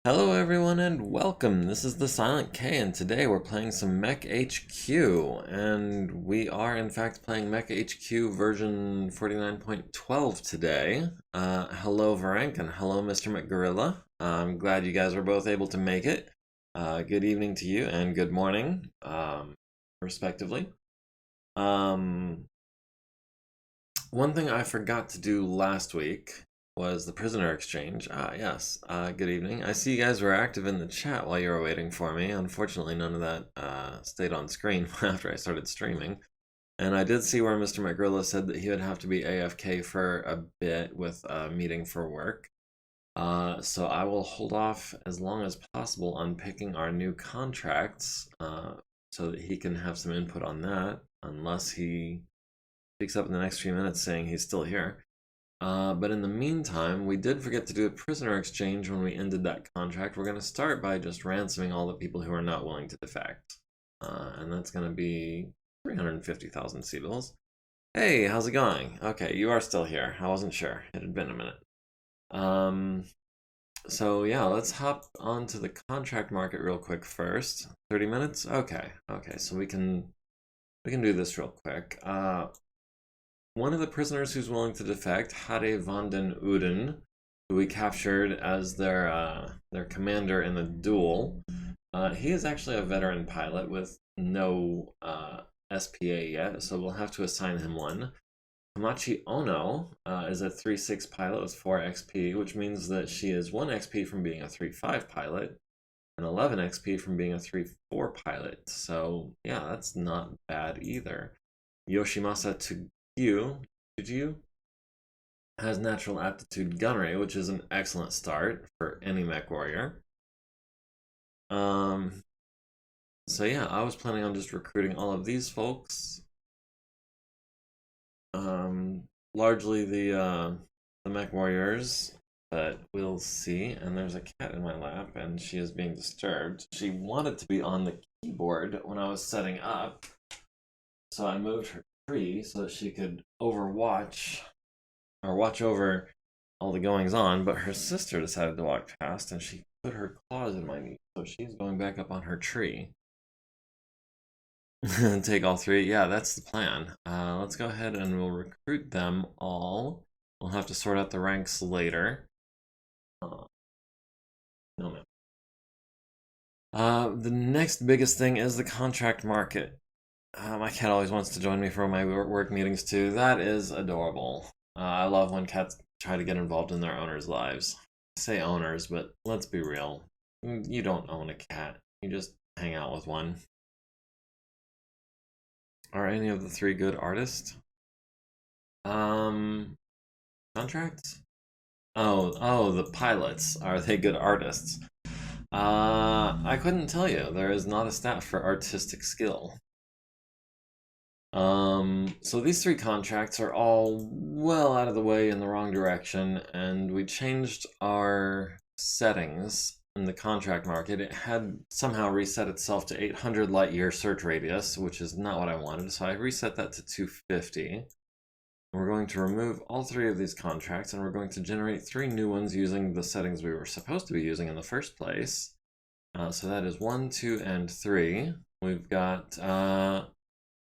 Hello everyone and welcome. This is the Silent K and today we're playing some MekHQ and we are in fact playing MekHQ version 49.12 today. Hello Varank and hello Mr. McGorilla. I'm glad you guys were both able to make it. Good evening to you and good morning, respectively. One thing I forgot to do last week was the prisoner exchange. Yes. Good evening. I see you guys were active in the chat while you were waiting for me. Unfortunately, none of that stayed on screen after I started streaming. And I did see where Mr. McGorilla said that he would have to be AFK for a bit with a meeting for work. So I will hold off as long as possible on picking our new contracts so that he can have some input on that, unless he speaks up in the next few minutes saying he's still here. But in the meantime, we did forget to do a prisoner exchange when we ended that contract. We're going to start by just ransoming all the people who are not willing to defect. And that's going to be 350,000 Seagulls. Hey, how's it going? Okay, you are still here. I wasn't sure. It had been a minute. So yeah, let's hop onto the contract market real quick first. 30 minutes? Okay, so we can do this real quick. One of the prisoners who's willing to defect, Hade van den Uden, who we captured as their commander in the duel. He is actually a veteran pilot with no SPA yet, so we'll have to assign him one. Hamachi Ono is a 3-6 pilot with 4 XP, which means that she is 1 XP from being a 3-5 pilot and 11 XP from being a 3-4 pilot. So yeah, that's not bad either. Yoshimasa Tuju has natural aptitude gunnery, which is an excellent start for any mech warrior. So yeah, I was planning on just recruiting all of these folks. Largely the mech warriors, but we'll see. And there's a cat in my lap, and she is being disturbed. She wanted to be on the keyboard when I was setting up, so I moved her tree so that she could watch over all the goings on, but her sister decided to walk past and she put her claws in my knee, so she's going back up on her tree. Take all 3. Yeah, that's the plan. Let's go ahead and we'll recruit them all. We'll have to sort out the ranks later. No, man. The next biggest thing is the contract market. My cat always wants to join me for my work meetings too. That is adorable. I love when cats try to get involved in their owners' lives. I say owners, but let's be real. You don't own a cat. You just hang out with one. Are any of the 3 good artists? Contracts? Oh, the pilots. Are they good artists? I couldn't tell you. There is not a stat for artistic skill. So these 3 contracts are all well out of the way in the wrong direction, and we changed our settings in the contract market. It had somehow reset itself to 800 light year search radius, which is not what I wanted, so I reset that to 250. We're going to remove all 3 of these contracts, and we're going to generate 3 new ones using the settings we were supposed to be using in the first place. So that is 1, 2, and 3. We've got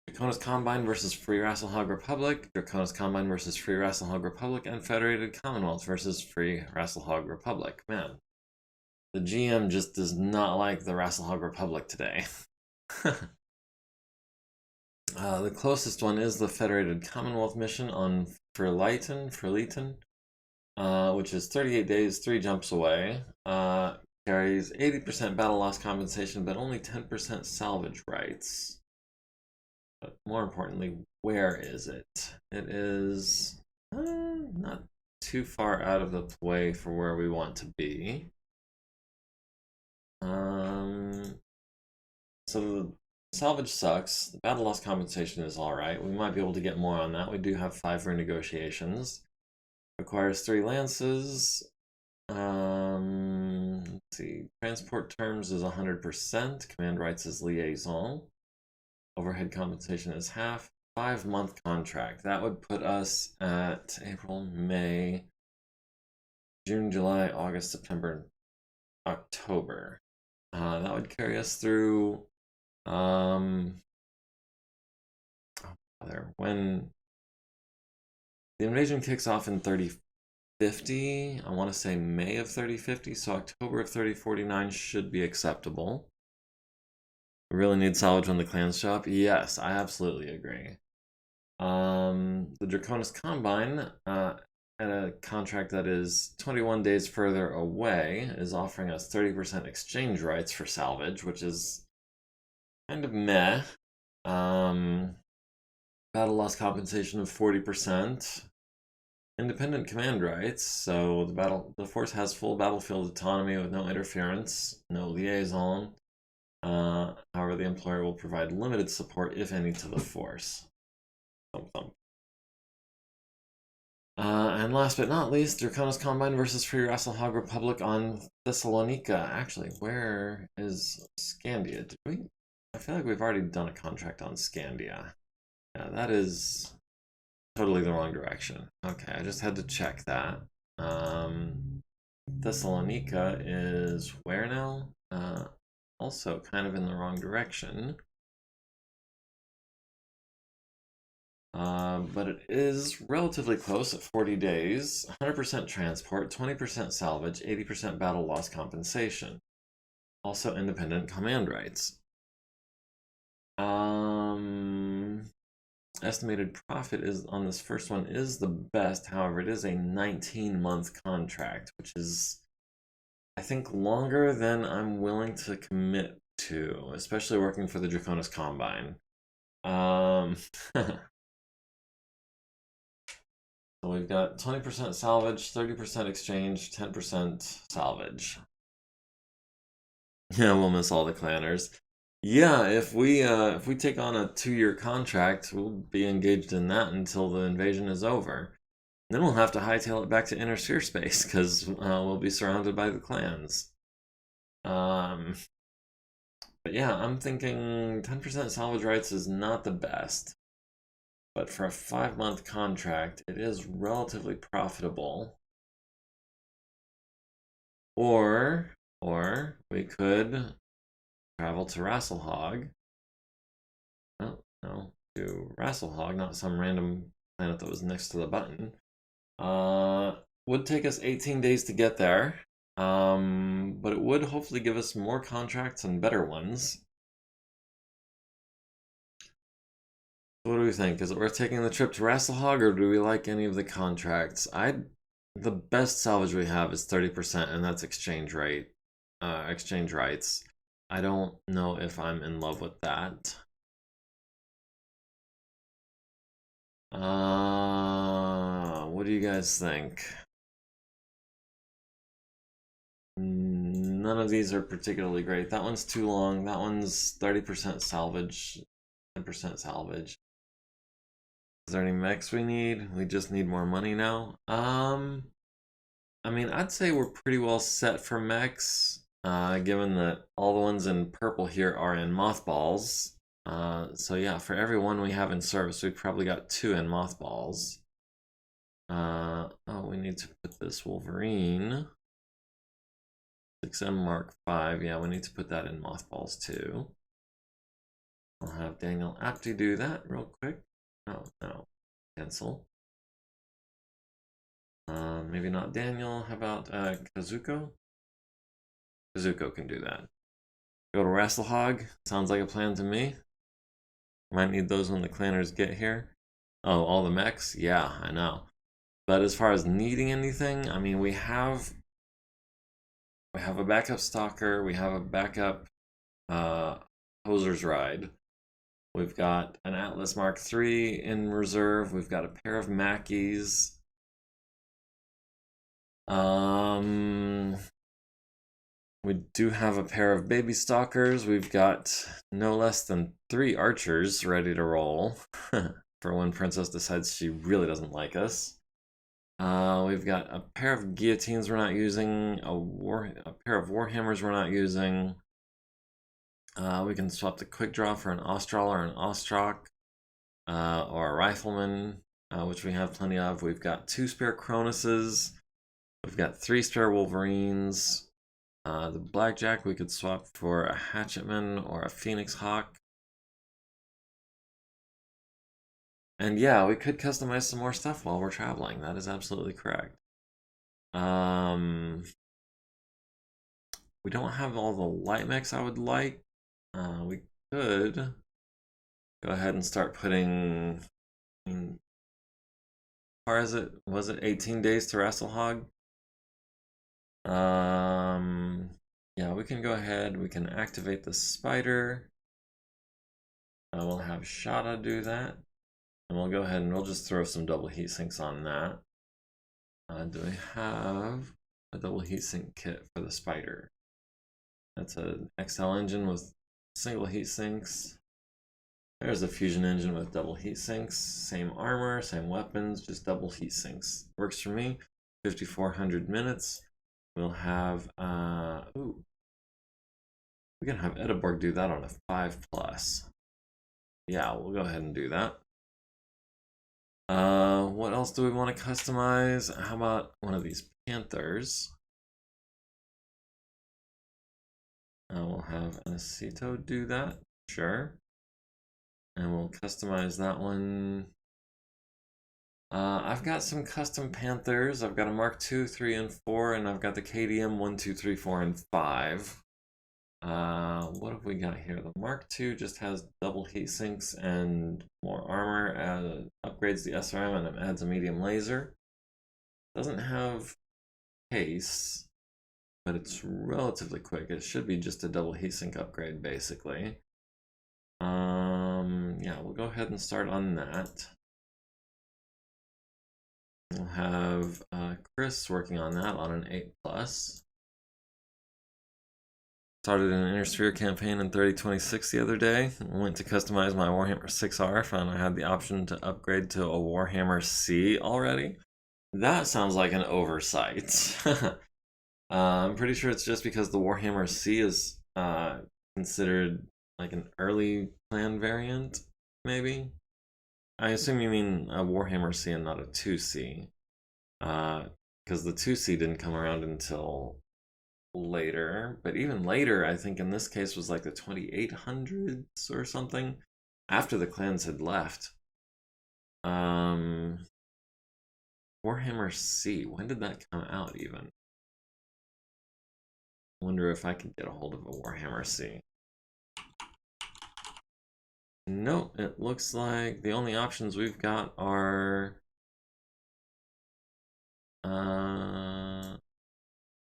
Draconis Combine versus Free Rasselhog Republic, Draconis Combine versus Free Rasselhog Republic, and Federated Commonwealth versus Free Rasselhog Republic. Man, the GM just does not like the Rasselhog Republic today. The closest one is the Federated Commonwealth mission on Frleiten, which is 38 days, 3 jumps away. Carries 80% battle loss compensation, but only 10% salvage rights. But more importantly, where is it? It is not too far out of the way for where we want to be. So the salvage sucks. The battle loss compensation is alright. We might be able to get more on that. We do have 5 renegotiations. Requires 3 lances. Let's see. Transport terms is 100%. Command rights is liaison. Overhead compensation is half. 5-month contract. That would put us at April, May, June, July, August, September, October. That would carry us through when the invasion kicks off in 3050. I want to say May of 3050, so October of 3049 should be acceptable. We really need salvage when the clans show up. Yes, I absolutely agree. The Draconis Combine, at a contract that is 21 days further away, is offering us 30% exchange rights for salvage, which is kind of meh. Battle loss compensation of 40%. Independent command rights, so the force has full battlefield autonomy with no interference, no liaison. However, the employer will provide limited support, if any, to the force. Thump, thump. And last but not least, Draconis Combine versus Free Rasselhog Republic on Thessalonica. Actually, where is Scandia? Did we? I feel like we've already done a contract on Scandia. Yeah, that is totally the wrong direction. Okay, I just had to check that. Thessalonica is where now? Also kind of in the wrong direction. But it is relatively close at 40 days, 100% transport, 20% salvage, 80% battle loss compensation. Also independent command rights. Estimated profit is on this first one is the best. However, it is a 19-month contract, which is, I think, longer than I'm willing to commit to, especially working for the Draconis Combine. So we've got 20% salvage, 30% exchange, 10% salvage. Yeah, we'll miss all the clanners. Yeah, if we take on a 2-year contract, we'll be engaged in that until the invasion is over. Then we'll have to hightail it back to inner sphere space because we'll be surrounded by the clans. But yeah, I'm thinking 10% salvage rights is not the best. But for a 5-month contract, it is relatively profitable. Or we could travel to Rasselhog. Oh, no, to Rasselhog, not some random planet that was next to the button. Would take us 18 days to get there. But it would hopefully give us more contracts and better ones. What do we think? Is it worth taking the trip to Rasselhog, or do we like any of the contracts? The best salvage we have is 30%, and that's exchange rights. I don't know if I'm in love with that. What do you guys think? None of these are particularly great. That one's too long. That one's 30% salvage, 10% salvage. Is there any mechs we need? We just need more money now. I mean, I'd say we're pretty well set for mechs, given that all the ones in purple here are in mothballs. So yeah, for every one we have in service, we've probably got 2 in mothballs. Oh, we need to put this Wolverine. 6M Mark 5, yeah, we need to put that in mothballs too. I'll have Daniel Apty do that real quick. Oh, no, cancel. Maybe not Daniel. How about Kazuko? Kazuko can do that. Go to Rasselhog. Sounds like a plan to me. Might need those when the clanners get here. Oh, all the mechs? Yeah, I know. But as far as needing anything, I mean, we have a backup Stalker. We have a backup Hoser's Ride. We've got an Atlas Mark III in reserve. We've got a pair of Mackies. We do have a pair of baby stalkers. We've got no less than 3 archers ready to roll for when Princess decides she really doesn't like us. We've got a pair of guillotines we're not using, a pair of warhammers we're not using. We can swap the quick draw for an Austral or an Ostrock, or a rifleman, which we have plenty of. We've got 2 spare Cronuses. We've got 3 spare Wolverines. The Blackjack we could swap for a Hatchetman or a Phoenix Hawk. And yeah, we could customize some more stuff while we're traveling. That is absolutely correct. We don't have all the light mechs I would like. We could go ahead and start putting. I mean, how far is it? Was it 18 days to Wrestle Hog? Yeah, we can go ahead. We can activate the spider. We'll have Shada do that. And we'll go ahead and we'll just throw some double heat sinks on that. Do we have a double heatsink kit for the spider? That's an XL engine with single heat sinks. There's a fusion engine with double heat sinks. Same armor, same weapons, just double heat sinks. Works for me. 5,400 minutes. We'll have ooh. We can have Ediborg do that on a 5+. Yeah, we'll go ahead and do that. What else do we want to customize? How about one of these Panthers? We'll have Anacito do that, sure. And we'll customize that one. I've got some custom Panthers. I've got a Mark II, 3, and 4, and I've got the KDM 1, 2, 3, 4, and 5. What have we got here? The Mark II just has double heat sinks and more armor, upgrades the SRM and it adds a medium laser. Doesn't have case, but it's relatively quick. It should be just a double heatsink upgrade, basically. Yeah, we'll go ahead and start on that. We'll have Chris working on that on an 8+. Started an Inner campaign in 3026 the other day. Went to customize my Warhammer 6R, found I had the option to upgrade to a Warhammer C already. That sounds like an oversight. I'm pretty sure it's just because the Warhammer C is considered like an early plan variant, maybe? I assume you mean a Warhammer C and not a 2C. Because the 2C didn't come around until later, but even later, I think in this case was like the 2800s or something, after the clans had left. Warhammer C, when did that come out even? I wonder if I could get a hold of a Warhammer C. Nope, it looks like the only options we've got are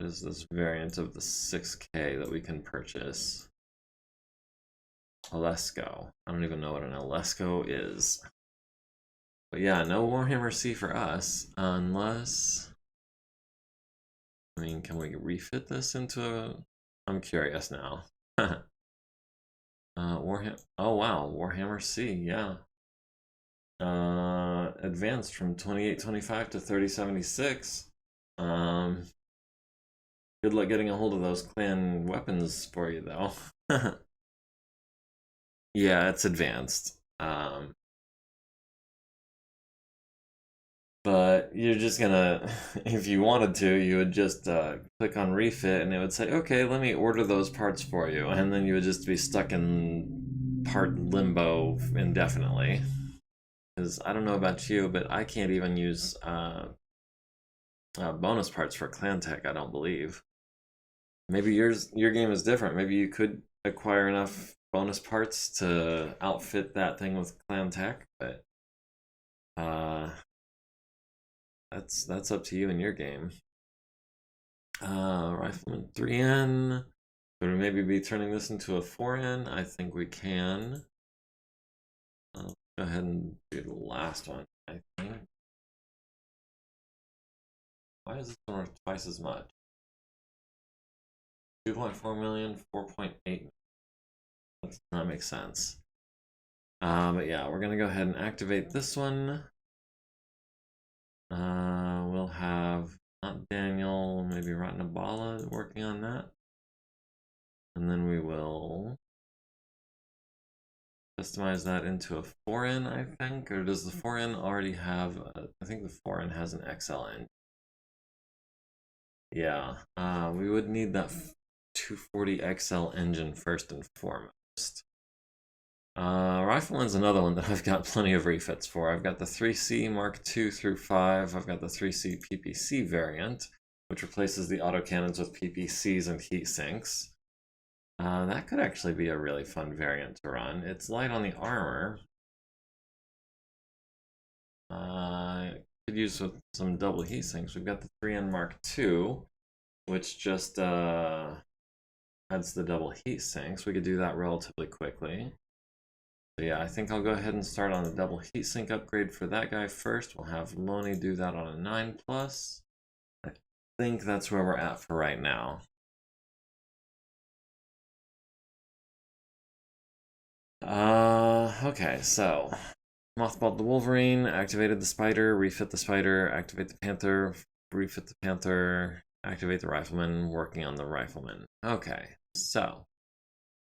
is this variant of the 6K that we can purchase. Alesco. I don't even know what an Alesco is. But yeah, no Warhammer C for us, unless... I mean, can we refit this into a... I'm curious now. Warhammer... Oh wow, Warhammer C, yeah. Advanced from 2825 to 3076. Good luck getting a hold of those clan weapons for you, though. Yeah, it's advanced. But you're just gonna, if you wanted to, you would just click on refit and it would say, okay, let me order those parts for you. And then you would just be stuck in part limbo indefinitely. Because I don't know about you, but I can't even use bonus parts for clan tech, I don't believe. Maybe your game is different. Maybe you could acquire enough bonus parts to outfit that thing with clan tech, but that's up to you in your game. Rifleman 3N. Could we maybe be turning this into a 4N? I think we can. I'll go ahead and do the last one, I think. Why is this one worth twice as much? 2.4 million, 4.8 million. That does not make sense. But yeah, we're gonna go ahead and activate this one. We'll have not Daniel, maybe Ratnabala working on that. And then we will customize that into a 4N, I think. Or does the 4N already have, I think the 4N has an XL engine. Yeah, we would need that 240 XL engine first and foremost. Rifleman's another one that I've got plenty of refits for. I've got the 3C Mark II through 5. I've got the 3C PPC variant, which replaces the autocannons with PPCs and heat sinks. That could actually be a really fun variant to run. It's light on the armor. Could use with some double heat sinks. We've got the 3N Mark II, which just adds the double heat sinks. We could do that relatively quickly. So yeah, I think I'll go ahead and start on the double heatsink upgrade for that guy first. We'll have Loney do that on a 9+. I think that's where we're at for right now. Okay, so mothballed the Wolverine, activated the Spider, refit the Spider, activate the Panther, refit the Panther, activate the Rifleman, working on the Rifleman. Okay, so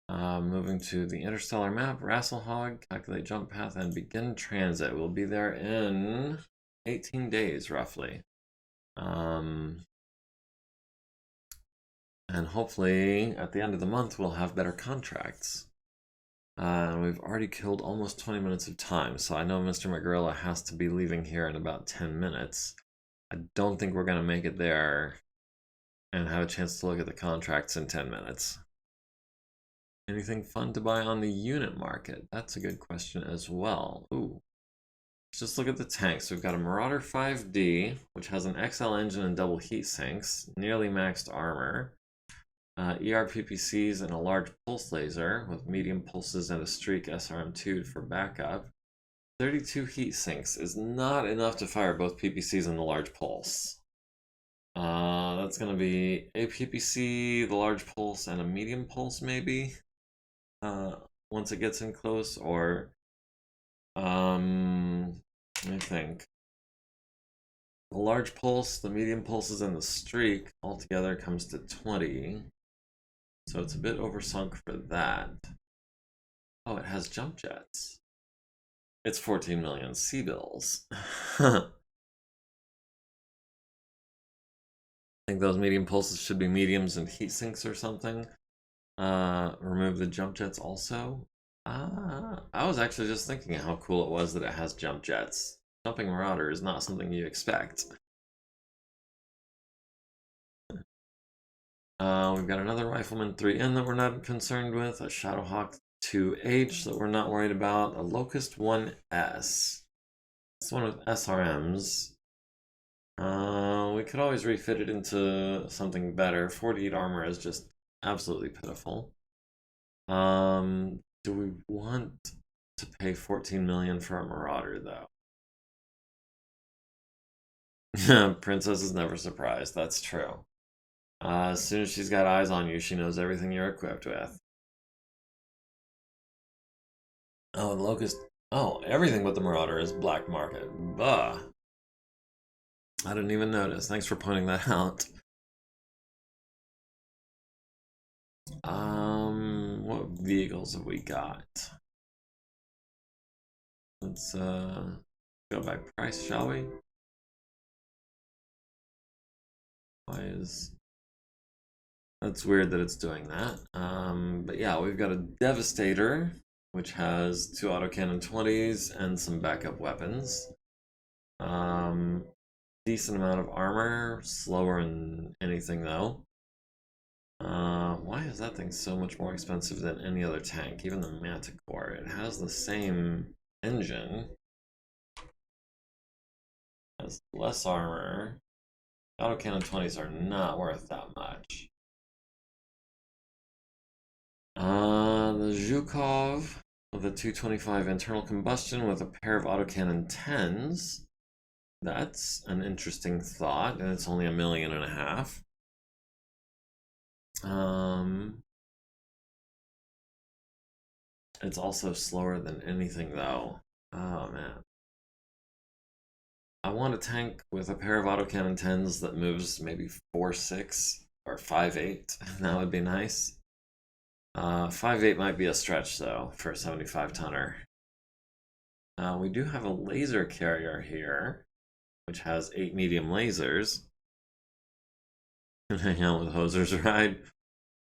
moving to the interstellar map, Rasselhog, calculate jump path, and begin transit. We'll be there in 18 days, roughly. And hopefully, at the end of the month, we'll have better contracts. And we've already killed almost 20 minutes of time, so I know Mr. McGorilla has to be leaving here in about 10 minutes. I don't think we're going to make it there and have a chance to look at the contracts in 10 minutes. Anything fun to buy on the unit market? That's a good question as well. Ooh. Let's just look at the tanks. We've got a Marauder 5D, which has an XL engine and double heat sinks, nearly maxed armor, ER-PPCs and a large pulse laser with medium pulses and a streak SRM2 for backup. 32 heat sinks is not enough to fire both PPCs and the large pulse. That's going to be a PPC, the large pulse, and a medium pulse maybe. Once it gets in close, or let me think. The large pulse, the medium pulses, and the streak altogether comes to 20. So it's a bit oversunk for that. Oh, it has jump jets. It's 14 million C-bills. I think those medium pulses should be mediums and heat sinks or something. Remove the jump jets also. I was actually just thinking how cool it was that it has jump jets. Jumping Marauder is not something you expect. We've got another Rifleman 3N that we're not concerned with, a Shadowhawk 2H that we're not worried about, a Locust 1S. It's one of SRMs. We could always refit it into something better. 48 armor is just absolutely pitiful. Do we want to pay 14 million for a Marauder though? Princess is never surprised, that's true. As soon as she's got eyes on you, she knows everything you're equipped with. Oh, and Locust. Oh, everything but the Marauder is black market. Bah. I didn't even notice. Thanks for pointing that out. What vehicles have we got? Let's go by price, shall we? Why is... That's weird that it's doing that. But yeah, we've got a Devastator, which has 2 autocannon 20s and some backup weapons. Decent amount of armor, slower than anything though. Why is that thing so much more expensive than any other tank, even the Manticore? It has the same engine, has less armor. Autocannon 20s are not worth that much. The Zhukov with a 225 internal combustion with a pair of autocannon 10s. That's an interesting thought, and it's only 1.5 million. It's also slower than anything though. Oh man. I want a tank with a pair of autocannon 10s that moves maybe 4.6 or 5.8. That would be nice. 5.8 might be a stretch though for a 75 tonner. We do have a laser carrier here, which has 8 medium lasers. Hang out with Hoser's ride.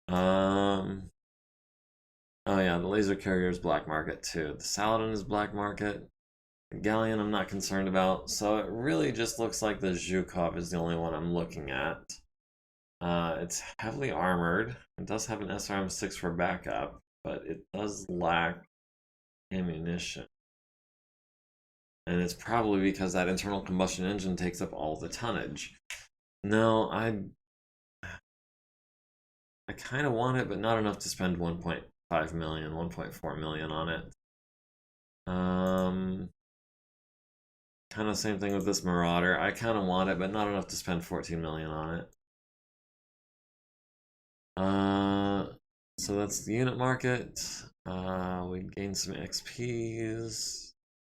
Um, oh yeah, the laser carrier is black market too. The Saladin is black market. The Galleon I'm not concerned about. So it really just looks like the Zhukov is the only one I'm looking at. It's heavily armored. It does have an SRM-6 for backup, but it does lack ammunition. And it's probably because that internal combustion engine takes up all the tonnage. No, I kind of want it, but not enough to spend 1.5 million, 1.4 million on it. Kind of same thing with this Marauder. I kind of want it, but not enough to spend 14 million on it. So that's the unit market. We gained some XPs.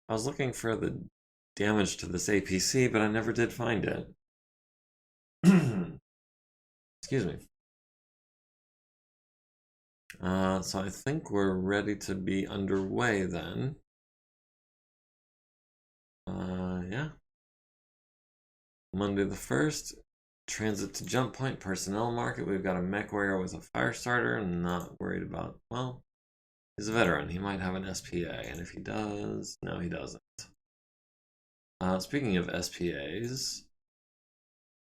I was looking for the damage to this APC, but I never did find it. Excuse me. So I think we're ready to be underway then. Yeah. Monday the 1st, transit to jump point, personnel market. We've got a mech warrior with a fire starter, and not worried about, well, he's a veteran. He might have an SPA, and if he does, no, he doesn't. Speaking of SPAs,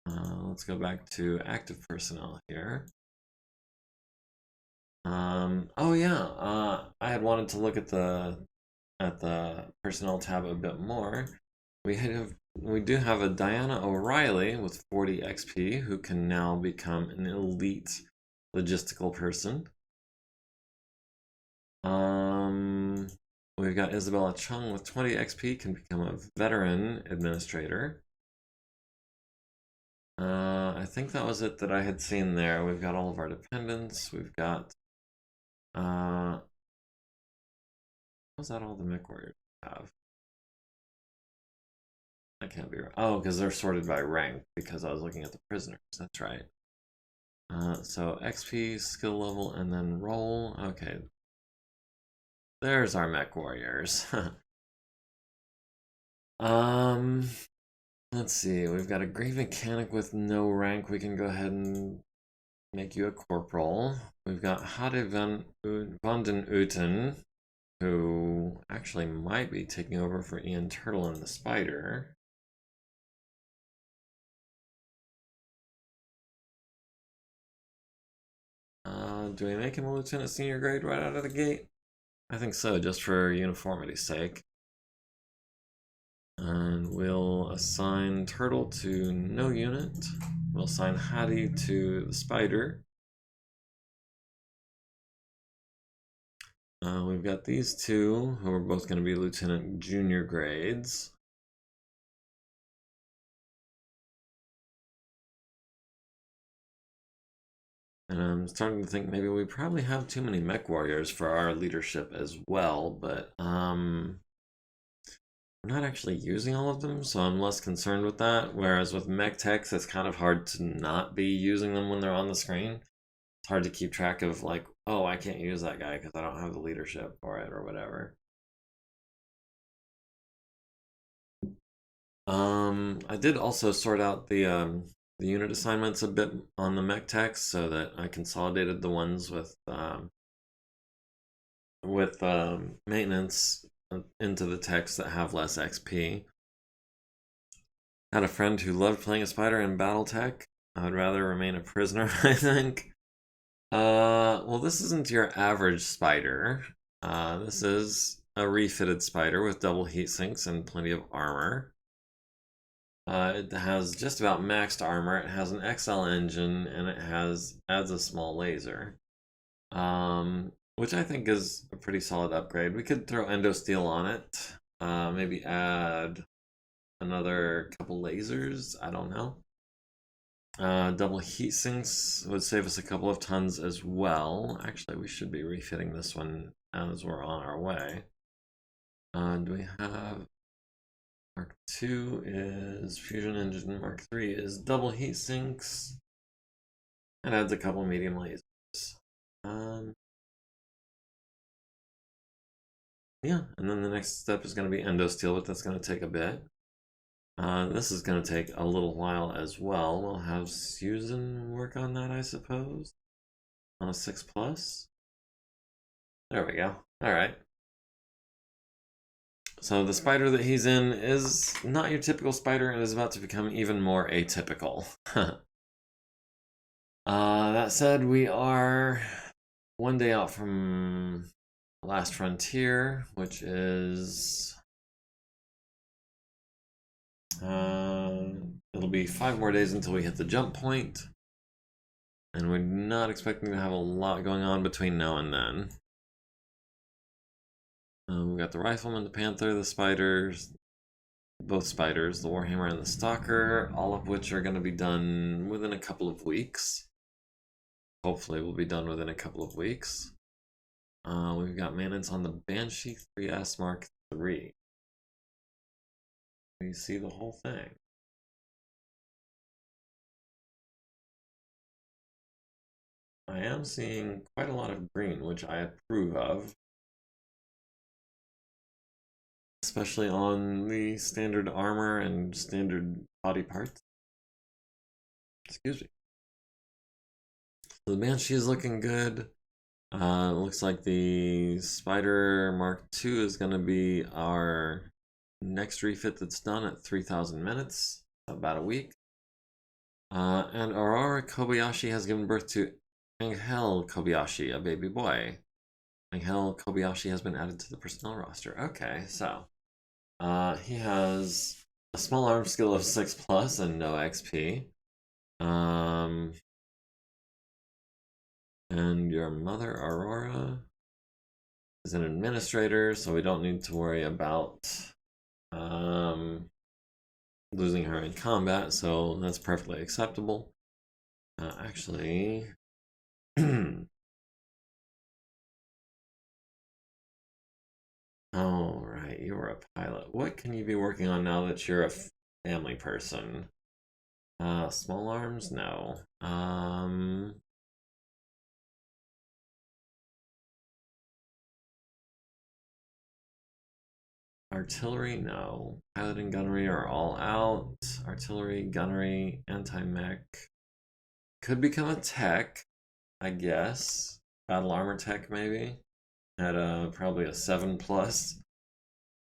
let's go back to active personnel here. Oh yeah, I had wanted to look at the personnel tab a bit more. We do have a Diana O'Reilly with 40 XP who can now become an elite logistical person. We've got Isabella Chung with 20 XP can become a veteran administrator. I think that was it that I had seen there. We've got all of our dependents. We've got was that all the mech warriors have? That can't be right. Oh, because they're sorted by rank because I was looking at the prisoners. That's right. So XP, skill level, and then roll. Okay. There's our mech warriors. Let's see. We've got a great mechanic with no rank. We can go ahead and make you a corporal. We've got Hade van den Uten, who actually might be taking over for Ian Turtle and the Spider. Do we make him a lieutenant senior grade right out of the gate? I think so, just for uniformity's sake. And we'll assign Turtle to no unit. We'll assign Hattie to the Spider. We've got these two, who are both going to be lieutenant junior grades. And I'm starting to think maybe we probably have too many mech warriors for our leadership as well, but we're not actually using all of them, so I'm less concerned with that. Whereas with mech techs, it's kind of hard to not be using them when they're on the screen. It's hard to keep track of, like, oh, I can't use that guy because I don't have the leadership for it or whatever. I did also sort out the unit assignments a bit on the mech techs so that I consolidated the ones with maintenance into the techs that have less XP. Had a friend who loved playing a spider in BattleTech. I would rather remain a prisoner, I think. Well, this isn't your average spider. This is a refitted spider with double heat sinks and plenty of armor. It has just about maxed armor. It has an XL engine and it adds a small laser, which I think is a pretty solid upgrade. We could throw endo steel on it. Maybe add another couple lasers. I don't know. Double heat sinks would save us a couple of tons as well. Actually, we should be refitting this one as we're on our way. Do we have Mark 2 is fusion engine. Mark 3 is double heat sinks. It adds a couple medium lasers. Yeah, and then the next step is going to be endo steel, but that's going to take a bit. This is going to take a little while as well. We'll have Susan work on that, I suppose. on a 6+. There we go. All right. So the spider that he's in is not your typical spider and is about to become even more atypical. That said, we are one day out from Last Frontier, which is... it'll be 5 more days until we hit the jump point. And we're not expecting to have a lot going on between now and then. We've got the Rifleman, the Panther, the Spiders, both Spiders, the Warhammer, and the Stalker, all of which are going to be done within a couple of weeks. Hopefully we'll be done within a couple of weeks. We've got maintenance on the Banshee 3S Mark III. You see the whole thing. I am seeing quite a lot of green, which I approve of. Especially on the standard armor and standard body parts. Excuse me. So the Banshee is looking good. Looks like the Spider Mark II is going to be our next refit that's done at 3,000 minutes, about a week. And Aurora Kobayashi has given birth to Angel Kobayashi, a baby boy. Angel Kobayashi has been added to the personnel roster. Okay, so he has a small arm skill of 6+ and no XP. And your mother, Aurora, is an administrator, so we don't need to worry about losing her in combat, so that's perfectly acceptable. Actually, oh, right, you were a pilot. What can you be working on now that you're a family person? Small arms? No. Artillery? No. Pilot and gunnery are all out. Artillery, gunnery, anti-mech. Could become a tech, I guess. Battle armor tech, maybe. At probably a 7+.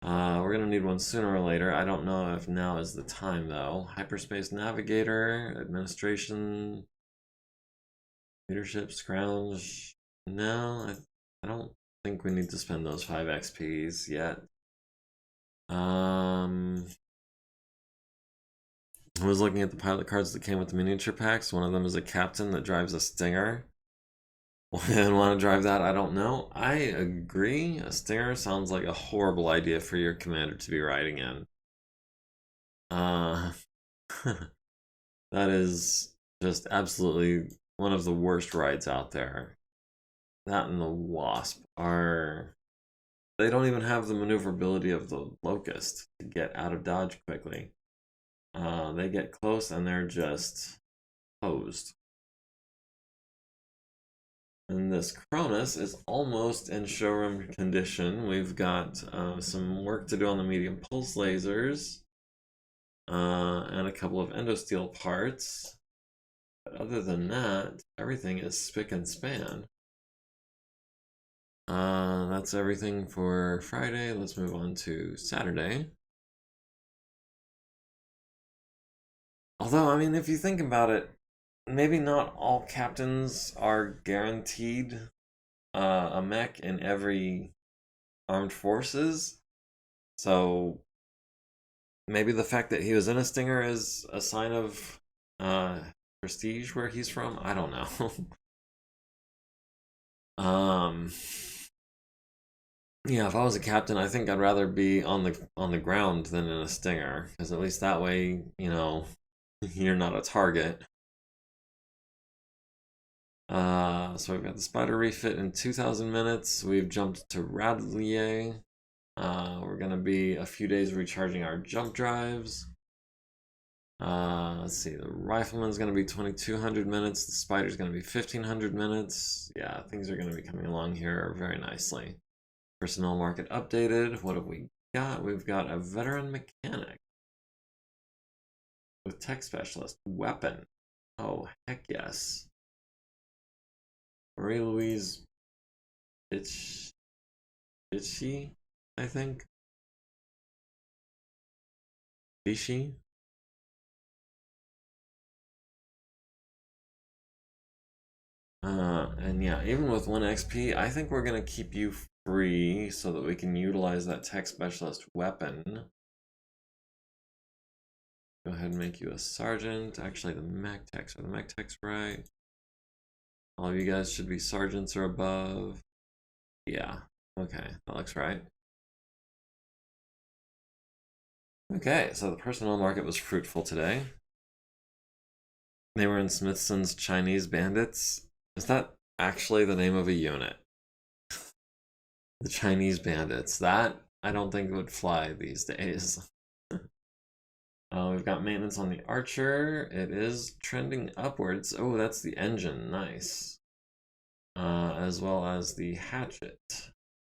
We're gonna need one sooner or later. I don't know if now is the time, though. Hyperspace navigator, administration, leadership, scrounge. No, I don't think we need to spend those 5 XPs yet. I was looking at the pilot cards that came with the miniature packs. One of them is a captain that drives a Stinger. And want to drive that? I don't know. I agree. A Stinger sounds like a horrible idea for your commander to be riding in. That is just absolutely one of the worst rides out there. That and the Wasp are... They don't even have the maneuverability of the Locust to get out of dodge quickly. They get close and they're just posed. And this Cronus is almost in showroom condition. We've got some work to do on the medium pulse lasers and a couple of endosteel parts. But other than that, everything is spick and span. That's everything for Friday. Let's move on to Saturday. Although, I mean, if you think about it, maybe not all captains are guaranteed a mech in every armed forces. So maybe the fact that he was in a Stinger is a sign of prestige where he's from. I don't know. Yeah, if I was a captain, I think I'd rather be on the ground than in a Stinger, because at least that way, you know, you're not a target. So we've got the Spider refit in 2,000 minutes. We've jumped to Radlier. We're gonna be a few days recharging our jump drives. Let's see, the Rifleman's gonna be 2,200 minutes. The Spider's gonna be 1,500 minutes. Yeah, things are gonna be coming along here very nicely. Personnel market updated. What have we got? We've got a veteran mechanic with tech specialist. Weapon. Oh, heck yes. Marie Louise Bitchy, I think. Bishi. And yeah, even with 1 XP, I think we're gonna keep you free so that we can utilize that tech specialist weapon. Go ahead and make you a sergeant. Actually, the mech techs are the mech techs, right? All of you guys should be sergeants or above. Yeah, okay, that looks right. Okay, so the personnel market was fruitful today. They were in Smithson's Chinese Bandits. Is that actually the name of a unit? The Chinese Bandits. That I don't think would fly these days. We've got maintenance on the Archer. It is trending upwards. Oh, that's the engine. Nice. As well as the Hatchet.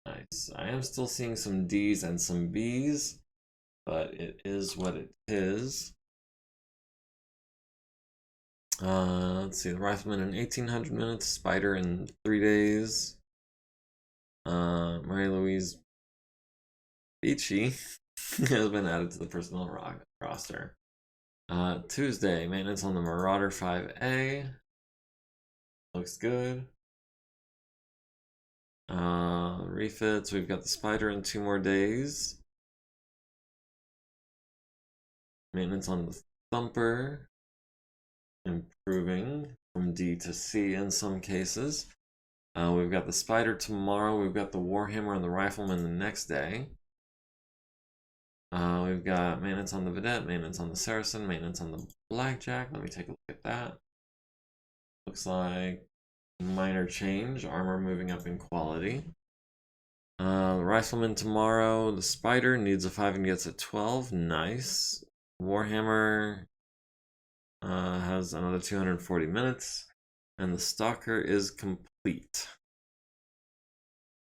Nice. I am still seeing some D's and some B's, but it is what it is. Let's see, the Rifleman in 1800 minutes, Spider in 3 days. Marie Louise Beachy has been added to the personnel roster. Tuesday, maintenance on the Marauder 5A. Looks good. Refits, we've got the Spider in 2 more days. Maintenance on the Thumper. Improving from D to C in some cases. We've got the Spider tomorrow. We've got the Warhammer and the Rifleman the next day. We've got maintenance on the Vedette, maintenance on the Saracen, maintenance on the Blackjack. Let me take a look at that. Looks like minor change, armor moving up in quality. The Rifleman tomorrow. The Spider needs a 5 and gets a 12. Nice. Warhammer has another 240 minutes. And the Stalker is complete.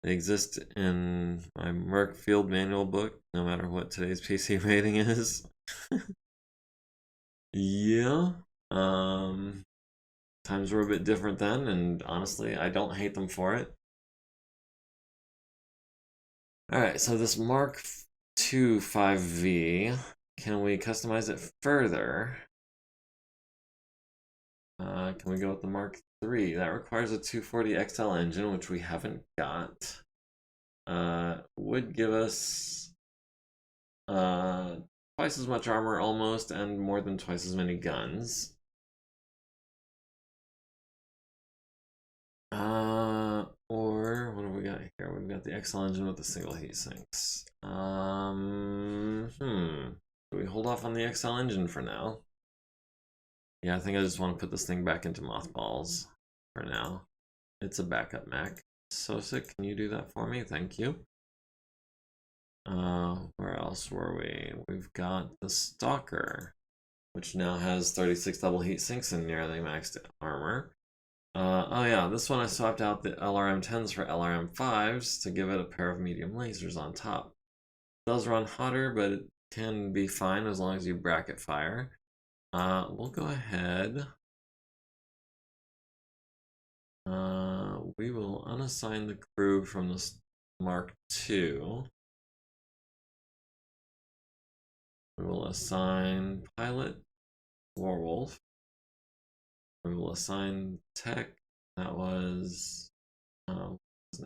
They exist in my Merc Field Manual book, no matter what today's PC rating is. Yeah. Times were a bit different then, and honestly, I don't hate them for it. Alright, so this Mark II 5V, can we customize it further? Can we go with the Mark III? That requires a 240 XL engine, which we haven't got. Would give us twice as much armor almost, and more than twice as many guns. Or what have we got here? We've got the XL engine with the single heat sinks. Do we hold off on the XL engine for now? Yeah, I think I just want to put this thing back into mothballs for now. It's a backup mech. Sosic, can you do that for me? Thank you. Where else were we? We've got the Stalker, which now has 36 double heat sinks and nearly maxed armor. Oh yeah, this one I swapped out the LRM-10s for LRM-5s to give it a pair of medium lasers on top. It does run hotter, but it can be fine as long as you bracket fire. We'll go ahead. We will unassign the crew from this Mark II. We will assign pilot Warwolf. We will assign tech. That was what's his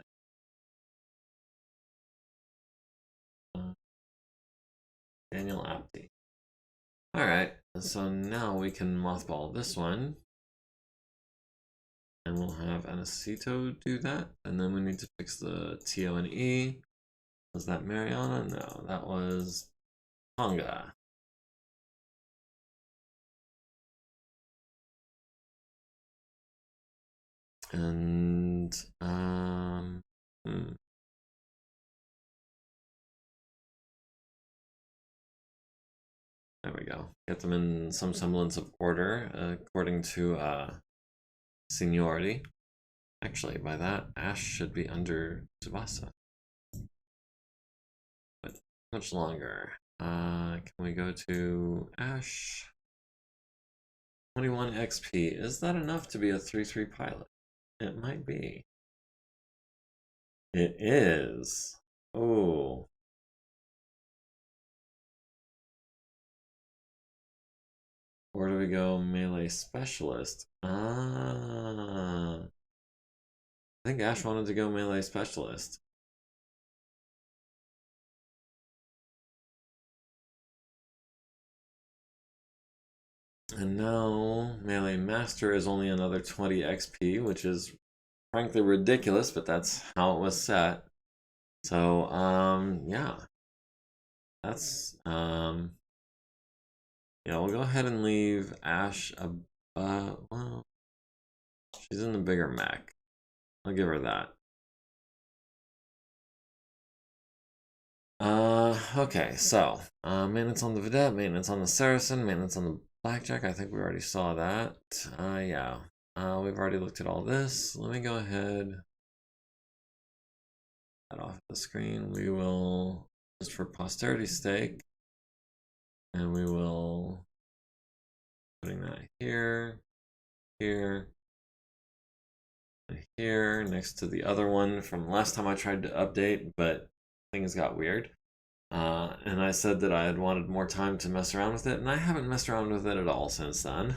name? Daniel Apty. All right, so now we can mothball this one, and we'll have Anacito do that, and then we need to fix the TO and E. Was that Mariana? No, that was Tonga. And there we go. Get them in some semblance of order according to seniority. Actually, by that, Ash should be under Tsubasa. But much longer. Can we go to Ash? 21 XP. Is that enough to be a 3-3 pilot? It might be. It is. Oh. Where do we go? Melee specialist. Ah. I think Ash wanted to go melee specialist. And now melee master is only another 20 XP, which is frankly ridiculous, but that's how it was set. So, yeah. That's, yeah, we'll go ahead and leave Ash, well, she's in the bigger mech. I'll give her that. Okay, so, maintenance on the Vedette, maintenance on the Saracen, maintenance on the Blackjack. I think we already saw that. Yeah. We've already looked at all this. Let me go ahead. That off the screen. We will, just for posterity's sake, and we will putting that here, here, and here, next to the other one from last time I tried to update, but things got weird. And I said that I had wanted more time to mess around with it, and I haven't messed around with it at all since then.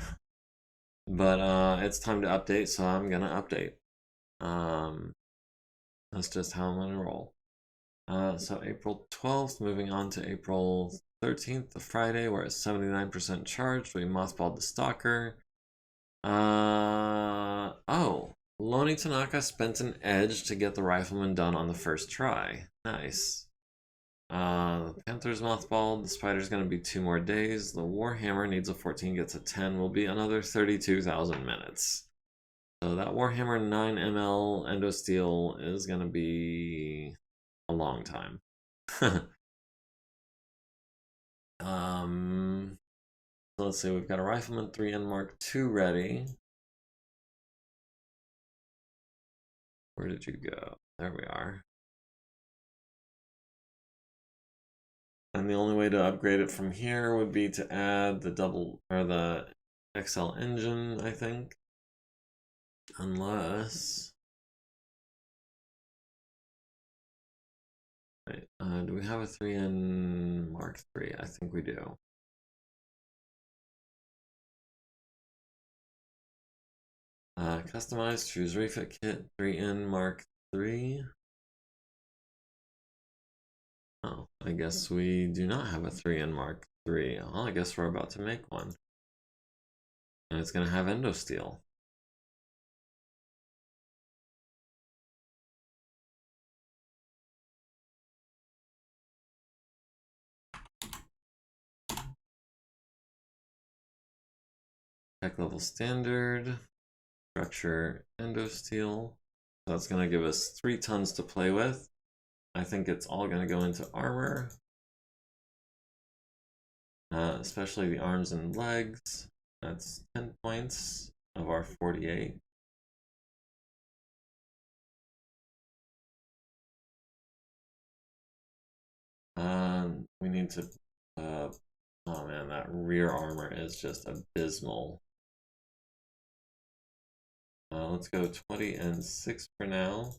But it's time to update, so I'm gonna update. That's just how I'm gonna roll. So April 12th, moving on to April 13th, the Friday, we're at 79% charged. We mothballed the Stalker. Oh, Loni Tanaka spent an edge to get the Rifleman done on the first try. Nice. The Panther's mothballed. The Spider's gonna be 2 more days. The Warhammer needs a 14, gets a 10, will be another 32,000 minutes. So that Warhammer 9 ml Endosteel is gonna be a long time. So let's see, we've got a Rifleman 3N Mark II ready. Where did you go? There we are. And the only way to upgrade it from here would be to add the the XL engine, I think. Unless... Wait, do we have a 3N Mark III? I think we do. Customize, choose refit kit, 3N Mark III. Oh, I guess we do not have a 3N Mark III. Well, I guess we're about to make one. And it's going to have Endosteel. Tech level standard, structure Endosteel. So that's going to give us 3 tons to play with. I think it's all going to go into armor. Especially the arms and legs. That's 10 points of our 48. We need to, oh man, that rear armor is just abysmal. Let's go 20 and 6 for now.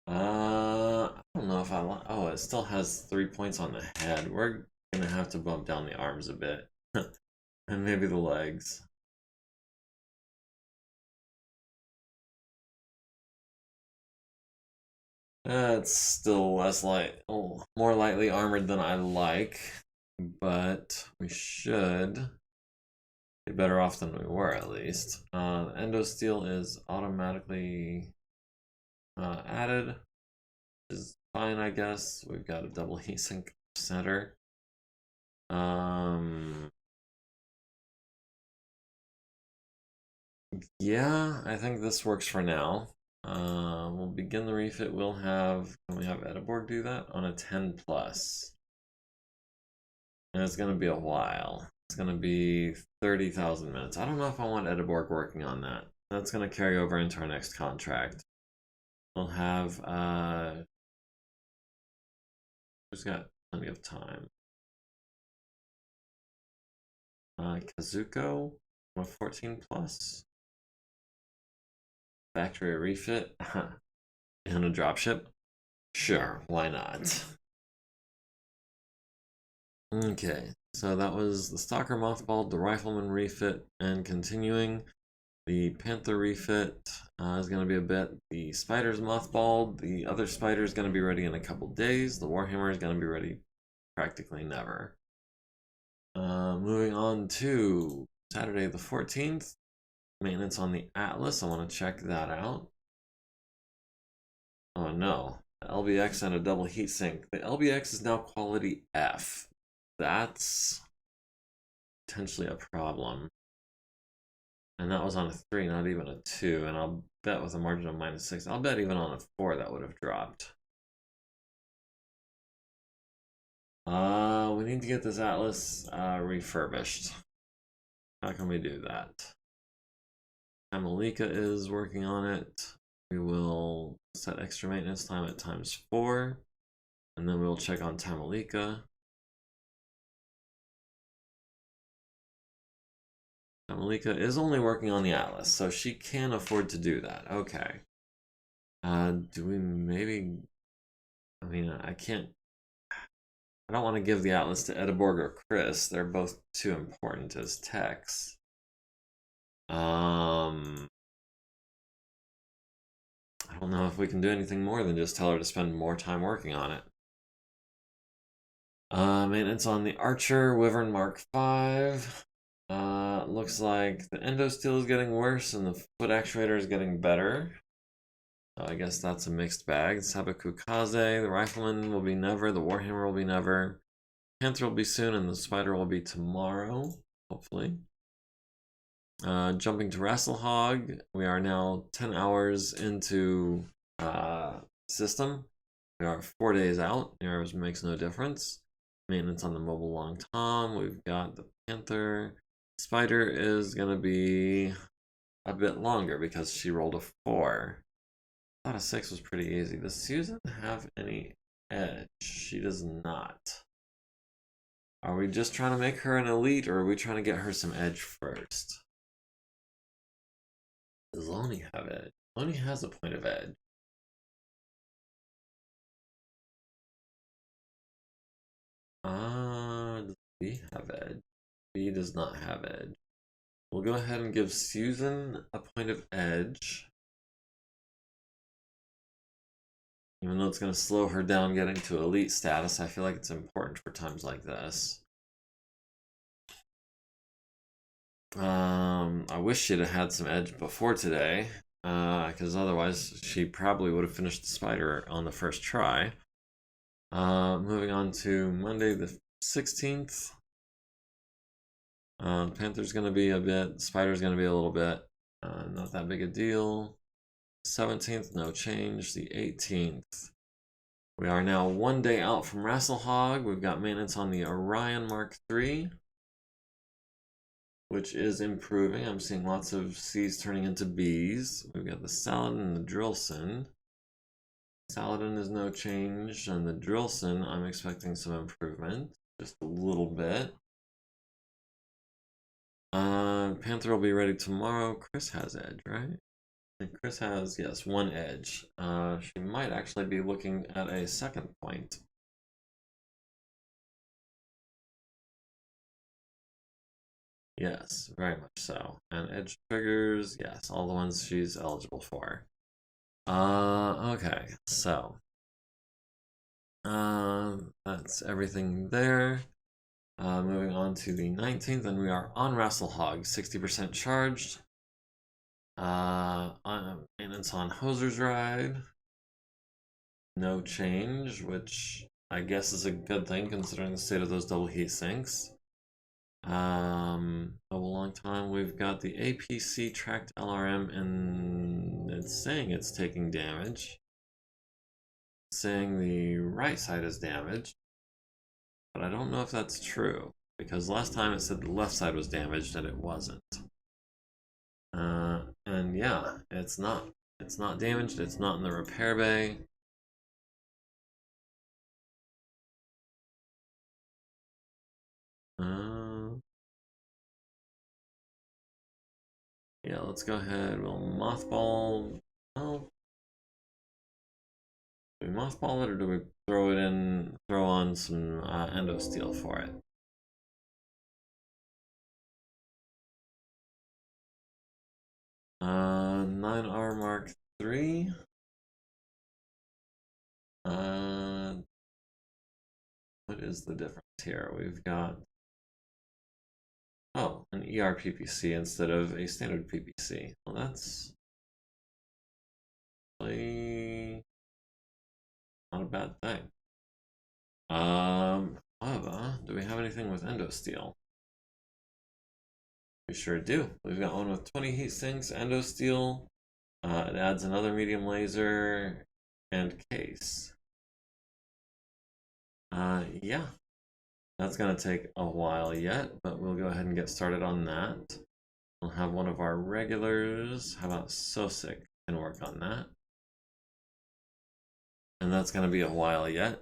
I don't know if I want, oh, it still has 3 points on the head. We're gonna have to bump down the arms a bit. And maybe the legs. It's still less light, oh, more lightly armored than I like, but we should be better off than we were at least. Endosteel is automatically added, which is fine, I guess. We've got a double heatsink center. Yeah, I think this works for now. We'll begin the refit. We'll have, can we have Ediborg do that on a 10 plus? And it's gonna be a while. It's gonna be 30,000 minutes. I don't know if I want Ediborg working on that. That's gonna carry over into our next contract. We'll have, who's got plenty of time? Kazuko with 14 plus. Factory refit. And a dropship? Sure, why not? Okay, so that was the Stalker Mothballed, the Rifleman refit, and continuing. The Panther refit is going to be a bit. The Spider's Mothballed, the other Spider is going to be ready in a couple days. The Warhammer is going to be ready practically never. Moving on to Saturday the 14th. Maintenance on the Atlas. I want to check that out. Oh no. The LBX and a double heatsink. The LBX is now quality F. That's potentially a problem. And that was on a 3, not even a 2. And I'll bet with a margin of -6. I'll bet even on a 4 that would have dropped. We need to get this Atlas refurbished. How can we do that? Amalika is working on it. We will set extra maintenance time at ×4. And then we'll check on Tamalika. Tamalika is only working on the Atlas, so she can afford to do that. Okay. Do we maybe... I mean, I can't... I don't want to give the Atlas to Edeborg or Chris. They're both too important as techs. I don't know if we can do anything more than just tell her to spend more time working on it. Maintenance on the Archer Wyvern Mark V. Looks like the endo steel is getting worse and the foot actuator is getting better. So I guess that's a mixed bag. Sabaku Kaze, the Rifleman will be never, the Warhammer will be never. Panther will be soon and the Spider will be tomorrow, hopefully. Jumping to Rasselhog, we are now 10 hours into system. We are 4 days out, errors makes no difference. Maintenance on the Mobile Long Tom, we've got the Panther. Spider is gonna be a bit longer because she rolled a 4. I thought a 6 was pretty easy. Does Susan have any edge? She does not. Are we just trying to make her an elite or are we trying to get her some edge first? Does Lonnie have edge? Lonnie has a point of edge. Does B have edge? B does not have edge. We'll go ahead and give Susan a point of edge. Even though it's going to slow her down getting to elite status, I feel like it's important for times like this. I wish she'd have had some edge before today, because otherwise she probably would have finished the Spider on the first try. Moving on to Monday the 16th. Panther's going to be a bit, Spider's going to be a little bit. Not that big a deal. 17th, no change. The 18th. We are now 1 day out from Rasselhog. We've got maintenance on the Orion Mark III, which is improving. I'm seeing lots of C's turning into B's. We've got the Saladin and the Drillson. Saladin is no change, and the Drillson, I'm expecting some improvement. Just a little bit. Panther will be ready tomorrow. Chris has edge, right? And Chris has, yes, 1 edge. She might actually be looking at a 2nd point. Yes, very much so. And edge triggers, yes, all the ones she's eligible for. Okay, so that's everything there. Moving on to the 19th, and we are on Rasselhog, 60% charged. Maintenance on Hoser's Ride. No change, which I guess is a good thing considering the state of those double heat sinks. A long time. We've got the APC tracked LRM, and it's saying it's taking damage. It's saying the right side is damaged, but I don't know if that's true because last time it said the left side was damaged and it wasn't. And yeah, it's not. It's not damaged. It's not in the repair bay. Yeah, let's go ahead. We'll mothball. Oh, do we mothball it or do we throw it in, throw on some endo steel for it? Uh, 9R Mark III. What is the difference here? We've got, oh, an ER PPC instead of a standard PPC. Well, that's really not a bad thing. However, do we have anything with endo steel? We sure do. We've got one with 20 heat sinks, endo steel. It adds another medium laser and case. Yeah, that's gonna take a while yet, but we'll go ahead and get started on that. We'll have one of our regulars. How about Sosic can work on that? And that's gonna be a while yet.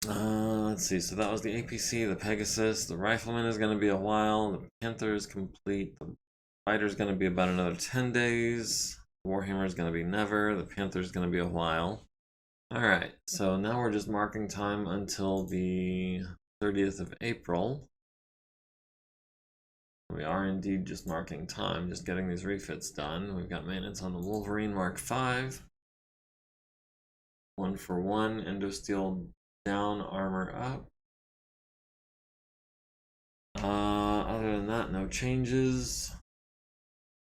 Let's see. So that was the APC, the Pegasus, the Rifleman is gonna be a while. The Panther is complete. The Fighter's gonna be about another 10 days. Warhammer's gonna be never. The Panther's gonna be a while. Alright, so now we're just marking time until the 30th of April. We are indeed just marking time, just getting these refits done. We've got maintenance on the Wolverine Mark V. 1-for-1, endo steel down, armor up. Other than that, no changes.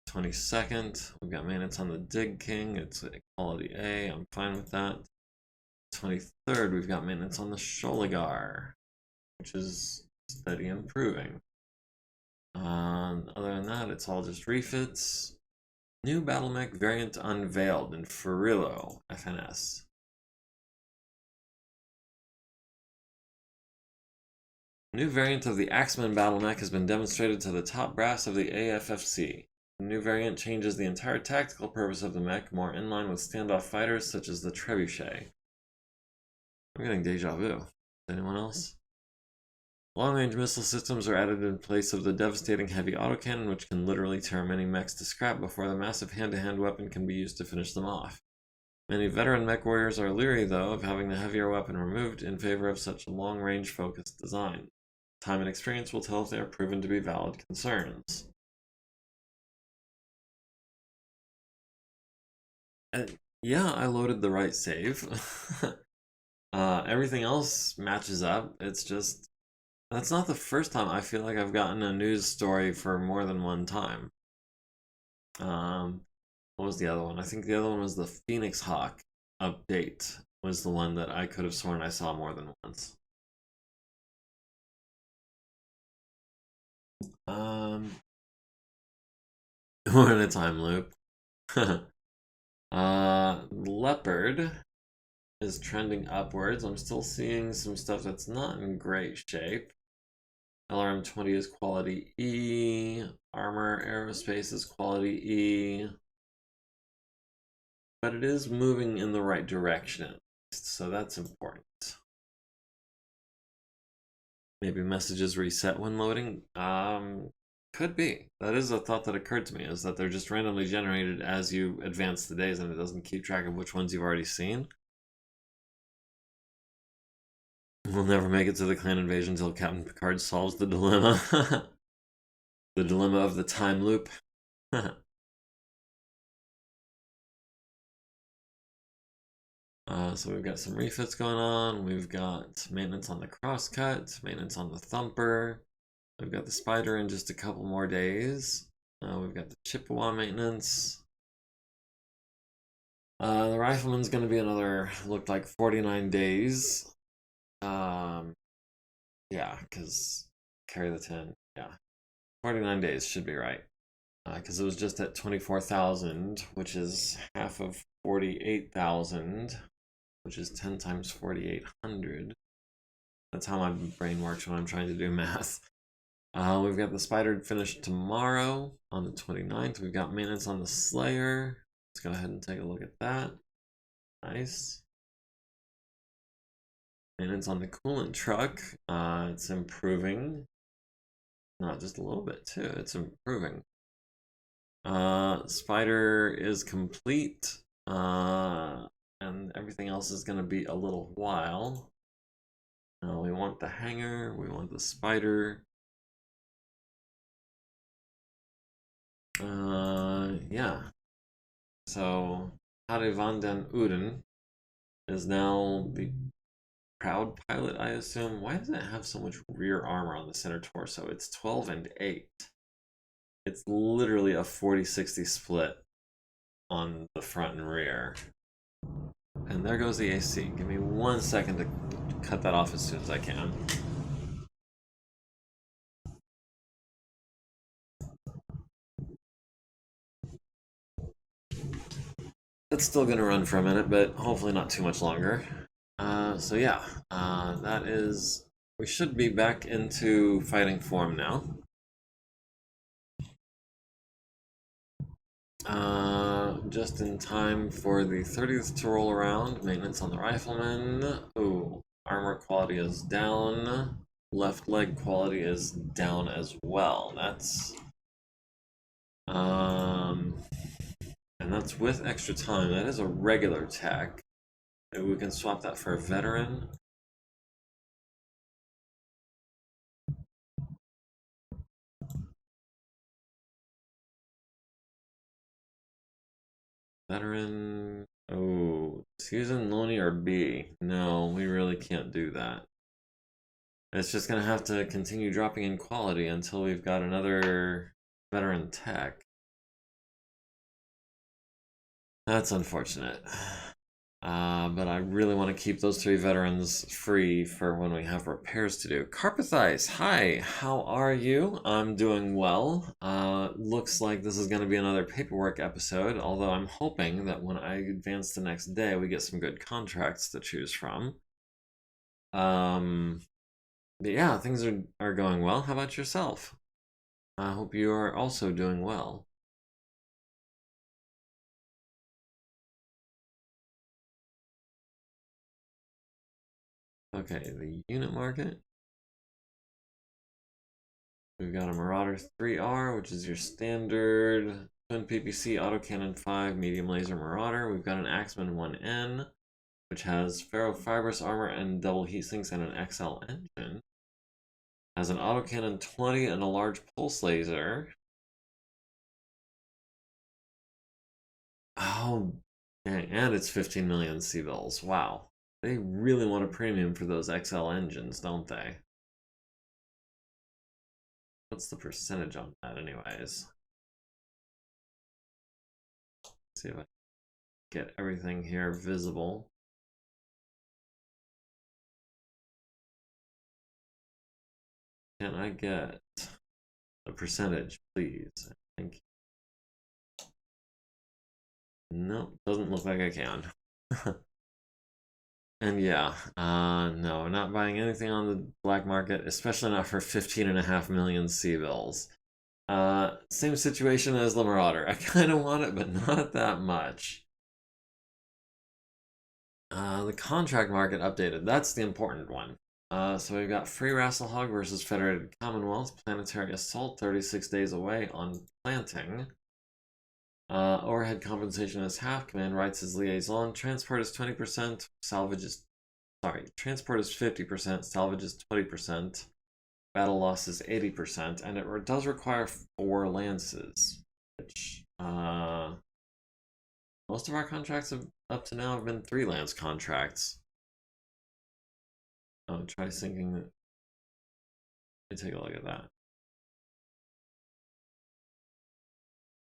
22nd, we've got maintenance on the Dig King. It's a quality A. I'm fine with that. 23rd, we've got maintenance on the Sholigar, which is steady improving. Other than that, it's all just refits. New MegaMek variant unveiled in Furillo FNS. New variant of the Axeman MegaMek has been demonstrated to the top brass of the AFFC. The new variant changes the entire tactical purpose of the mech, more in line with standoff fighters such as the Trebuchet. I'm getting deja vu. Anyone else? Long-range missile systems are added in place of the devastating heavy autocannon, which can literally tear many mechs to scrap before the massive hand-to-hand weapon can be used to finish them off. Many veteran mech warriors are leery, though, of having the heavier weapon removed in favor of such a long-range focused design. Time and experience will tell if they are proven to be valid concerns. Yeah, I loaded the right save. Everything else matches up. It's just, that's not the first time I feel like I've gotten a news story for more than one time. What was the other one? I think the other one was the Phoenix Hawk update was the one that I could have sworn I saw more than once. We're in a time loop. Leopard is trending upwards. I'm still seeing some stuff that's not in great shape. LRM-20 is quality E. Armor Aerospace is quality E. But it is moving in the right direction, so that's important. Maybe messages reset when loading? Could be. That is a thought that occurred to me, is that they're just randomly generated as you advance the days and it doesn't keep track of which ones you've already seen. We'll never make it to the clan invasion until Captain Picard solves the dilemma. The dilemma of the time loop. So we've got some refits going on. We've got maintenance on the crosscut, maintenance on the thumper. We've got the spider in just a couple more days. We've got the Chippewa maintenance. The rifleman's going to be another, looked like 49 days. Yeah, because carry the 10. Yeah, 49 days should be right. Because it was just at 24,000, which is half of 48,000, which is 10 times 4,800. That's how my brain works when I'm trying to do math. We've got the spider finished tomorrow on the 29th. We've got maintenance on the Slayer. Let's go ahead and take a look at that. Nice. Maintenance on the coolant truck. It's improving. Not just a little bit too. It's improving. Spider is complete. And everything else is going to be a little while. We want the hanger. We want the spider. Yeah. So, Hade van den Uden is now the proud pilot, I assume. Why does it have so much rear armor on the center torso? It's 12 and 8. It's literally a 40-60 split on the front and rear. And there goes the AC. Give me 1 second to cut that off as soon as I can. It's still gonna run for a minute, but hopefully not too much longer. So yeah, that is... We should be back into fighting form now. Just in time for the 30th to roll around. Maintenance on the rifleman. Ooh, armor quality is down. Left leg quality is down as well. That's... And that's with extra time. That is a regular tech. Maybe we can swap that for a veteran. Veteran... Oh, Susan, Loney, or B? No, we really can't do that. It's just gonna have to continue dropping in quality until we've got another veteran tech. That's unfortunate. But I really want to keep those 3 veterans free for when we have repairs to do. Carpathize, hi, how are you? I'm doing well. Looks like this is going to be another paperwork episode, although I'm hoping that when I advance the next day, we get some good contracts to choose from. But yeah, things are going well. How about yourself? I hope you are also doing well. Okay, the unit market. We've got a Marauder 3R, which is your standard Twin PPC Autocannon 5 medium laser Marauder. We've got an Axeman 1N, which has ferrofibrous armor and double heat sinks and an XL engine. Has an Autocannon 20 and a large pulse laser. Oh, dang, and it's 15 million C-bills. Wow. They really want a premium for those XL engines, don't they? What's the percentage on that anyways? Let's see if I get everything here visible. Can I get a percentage, please? Thank you. Nope, doesn't look like I can. And yeah, no, not buying anything on the black market, especially not for 15.5 million C-bills. Same situation as the Marauder. I kind of want it, but not that much. The contract market updated. That's the important one. So we've got Free Rasselhog versus Federated Commonwealth. Planetary Assault, 36 days away on planting. Overhead compensation is half. Command rights is liaison. Transport is 20%. Salvage is... Sorry, transport is 50%. Salvage is 20%. Battle loss is 80%. And it does require 4 lances. Which, most of our contracts up to now have been 3 lance contracts. Oh, try syncing it. Let me take a look at that.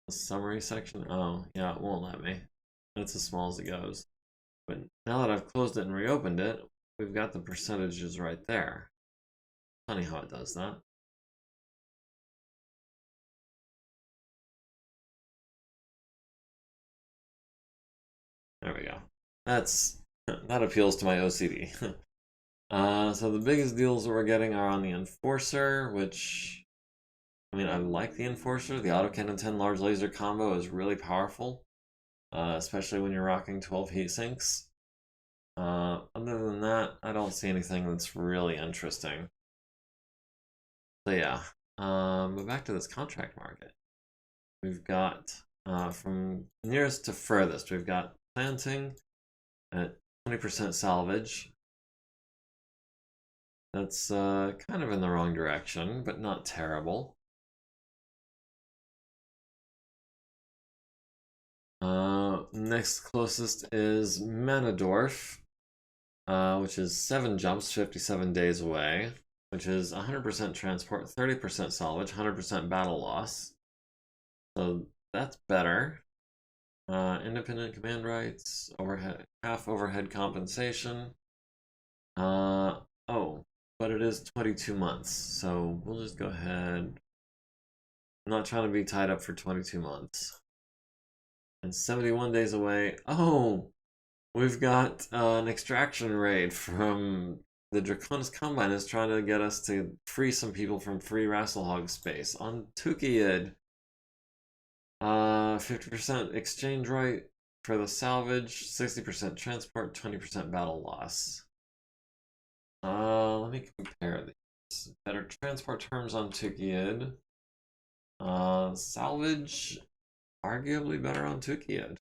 The summary section? Oh, yeah, it won't let me. That's as small as it goes. But now that I've closed it and reopened it, we've got the percentages right there. Funny how it does that. There we go. That appeals to my OCD. So the biggest deals that we're getting are on the Enforcer, which, I mean, I like the Enforcer. The Autocannon 10 large laser combo is really powerful, especially when you're rocking 12 heat sinks. Other than that, I don't see anything that's really interesting. So yeah, But back to this contract market. We've got from nearest to furthest, we've got planting at 20% salvage. That's kind of in the wrong direction, but not terrible. Next closest is Manadorf, which is 7 jumps, 57 days away, which is 100% transport, 30% salvage, 100% battle loss. So that's better. Independent command rights, overhead, half overhead compensation. Oh, but it is 22 months, so we'll just go ahead. I'm not trying to be tied up for 22 months. And 71 days away. Oh, we've got an extraction raid from the Draconis Combine is trying to get us to free some people from free Rasselhog space on Tukiyid. 50% exchange rate for the salvage, 60% transport, 20% battle loss. Let me compare these. Better transport terms on Tukiyid. Salvage, arguably better on Tukiyid.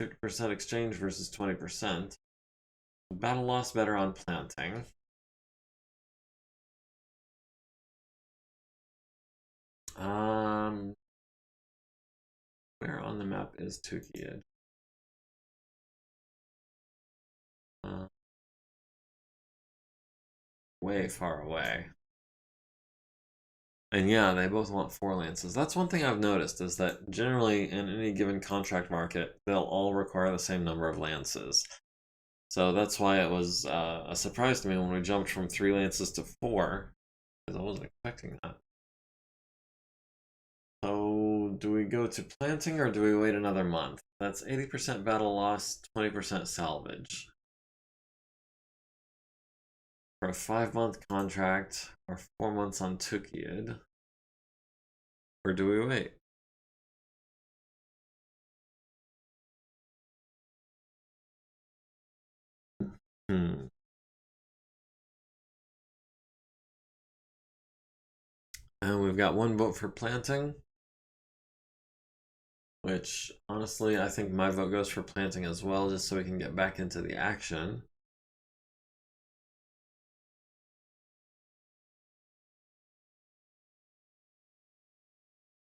50% exchange versus 20%. Battle loss better on planting. Where on the map is Tukiyid? Way far away. And yeah, they both want 4 lances. That's one thing I've noticed is that generally in any given contract market, they'll all require the same number of lances. So that's why it was a surprise to me when we jumped from 3 lances to 4, because I wasn't expecting that. So do we go to planting or do we wait another month? That's 80% battle loss, 20% salvage. For a 5-month contract or 4 months on Tukiyid. Or do we wait? Hmm. And we've got 1 vote for planting. Which, honestly, I think my vote goes for planting as well, just so we can get back into the action.